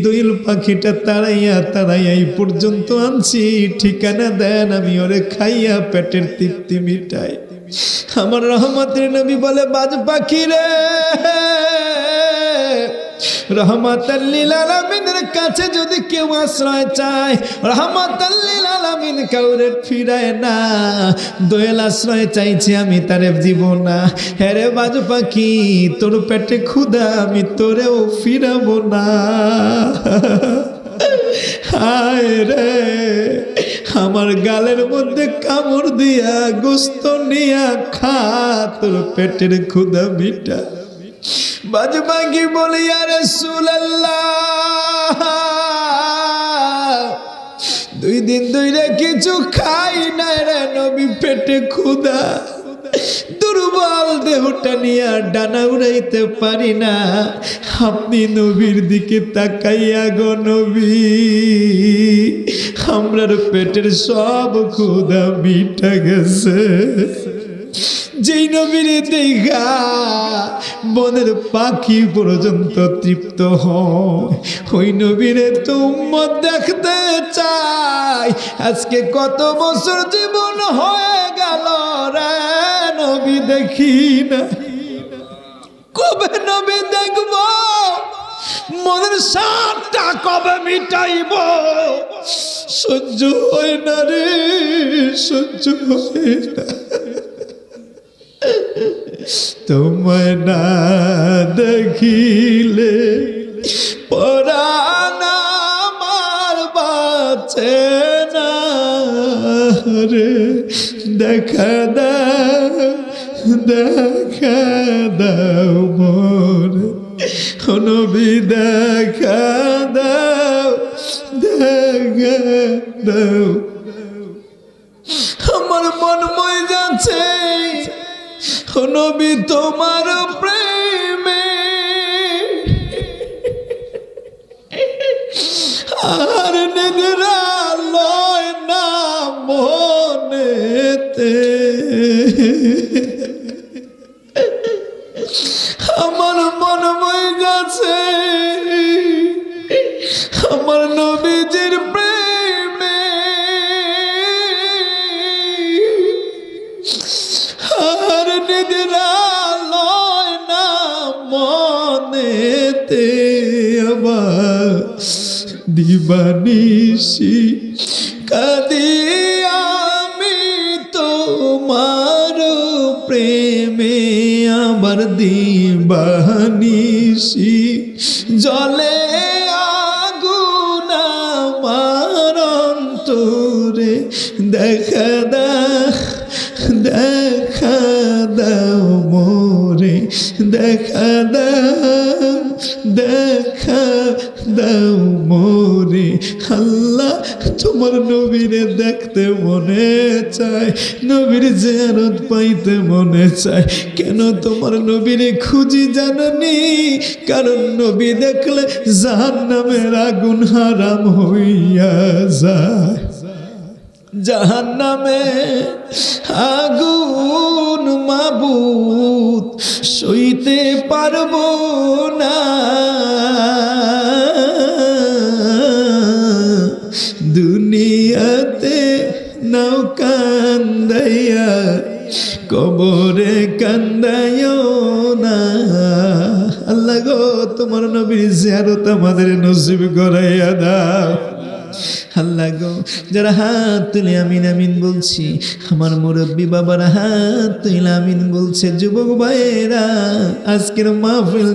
Speaker 1: দোয়েল পাখিটা তাড়াইয়া তাড়াইয়া এই পর্যন্ত আনছি, ঠিকানা দেন আমি ওরে খাইয়া পেটের তৃপ্তি মিটাই। আমার রহমতের নবী বলে, বাজ পাখি রে, রহমাতাল লিল আলামিনের কাছে যদি কেউ আশ্রয় চায়, রহমাতাল লিল আলামিন কাউরে ফিরায় না। দোয়েল আশ্রয় চাইছে, আমি তারে দিব না। হ্যাঁ বাজ পাখি, তোর পেটে ক্ষুধা, আমি তোরেও ফিরাবো না। হায় রে, আমার গালের মধ্যে কামড় দিয়া গোস্ত নিয়া খা, তোর পেটের ক্ষুধা মিটা। বাজ পাখি বলি, ইয়া রাসূলুল্লাহ, 2 দিন ধরে কিছু খাই না রে নবী, পেটে ক্ষুধা, দুর্বল দেহটা নিয়ে ডানা উড়াইতে পারি না। আপনি নবীর দিকে তাকাইয়া গো নবী, আমরার পেটের সব ক্ষুধা মিটা গেছে। যেই নবীর দেখা বনের পাখি পর্যন্ত তৃপ্ত হয়, ওই নবীরে তো উম্মত দেখতে চাই। আজকে কত বছর জীবন হয়ে গেল রে, নবী দেখি না। কবে নবী দেখব, মনের সাতটা কবে মিটাইব? সহ্য হয় না রে, সহ্য হয় না। তোমায় না দেখিলে পরাণ আমার বাঁচে না রে, দেখা দাও, দেখা দাও মোরে নবী, দেখা দাও, দেখা দাও। আমার মন মই যাচ্ছে নবী তোমার প্রেমে, আর নিদ্রা লয় না মনেতে। আমার মন মই যাচ্ছে আমার নবীজির প্রেমে, আর নিদ্রা লয় না মনেতে। আবার দিবানিশি কাঁদি আমি তোমার প্রেমে, আবার দিবানিশি জলে আগুন আমার অন্তরে। দেখা দাও, দেখা দাও মোরে, দেখা দাও, দেখা দাও মোরে। আল্লাহ তোমার নবীরে দেখতে মনে চায়, নবীর জিয়ারত পাইতে মনে চায়। কেন তোমার নবীরে খুঁজি জাননি? কারণ নবী দেখলে জাহান্নামের আগুন হারাম হইয়া যায়। জাহান্নামে আগুন মাবুদ সইতে পারবো না, দুনিয়াতে নাও কান্দাইয়া কবরে কান্দাইও না। আল্লাহ গো তোমার নবীর জিয়ারত আমাদের নসিব করাইয়া দাও। আল্লাহ গো, যারা হাত তুলে আমিন আমিন বলছি, আমার মুরব্বী বাবারা হাত তুলে আমিন বলছে, যুবক ভাইয়েরা আজকের মাহফিল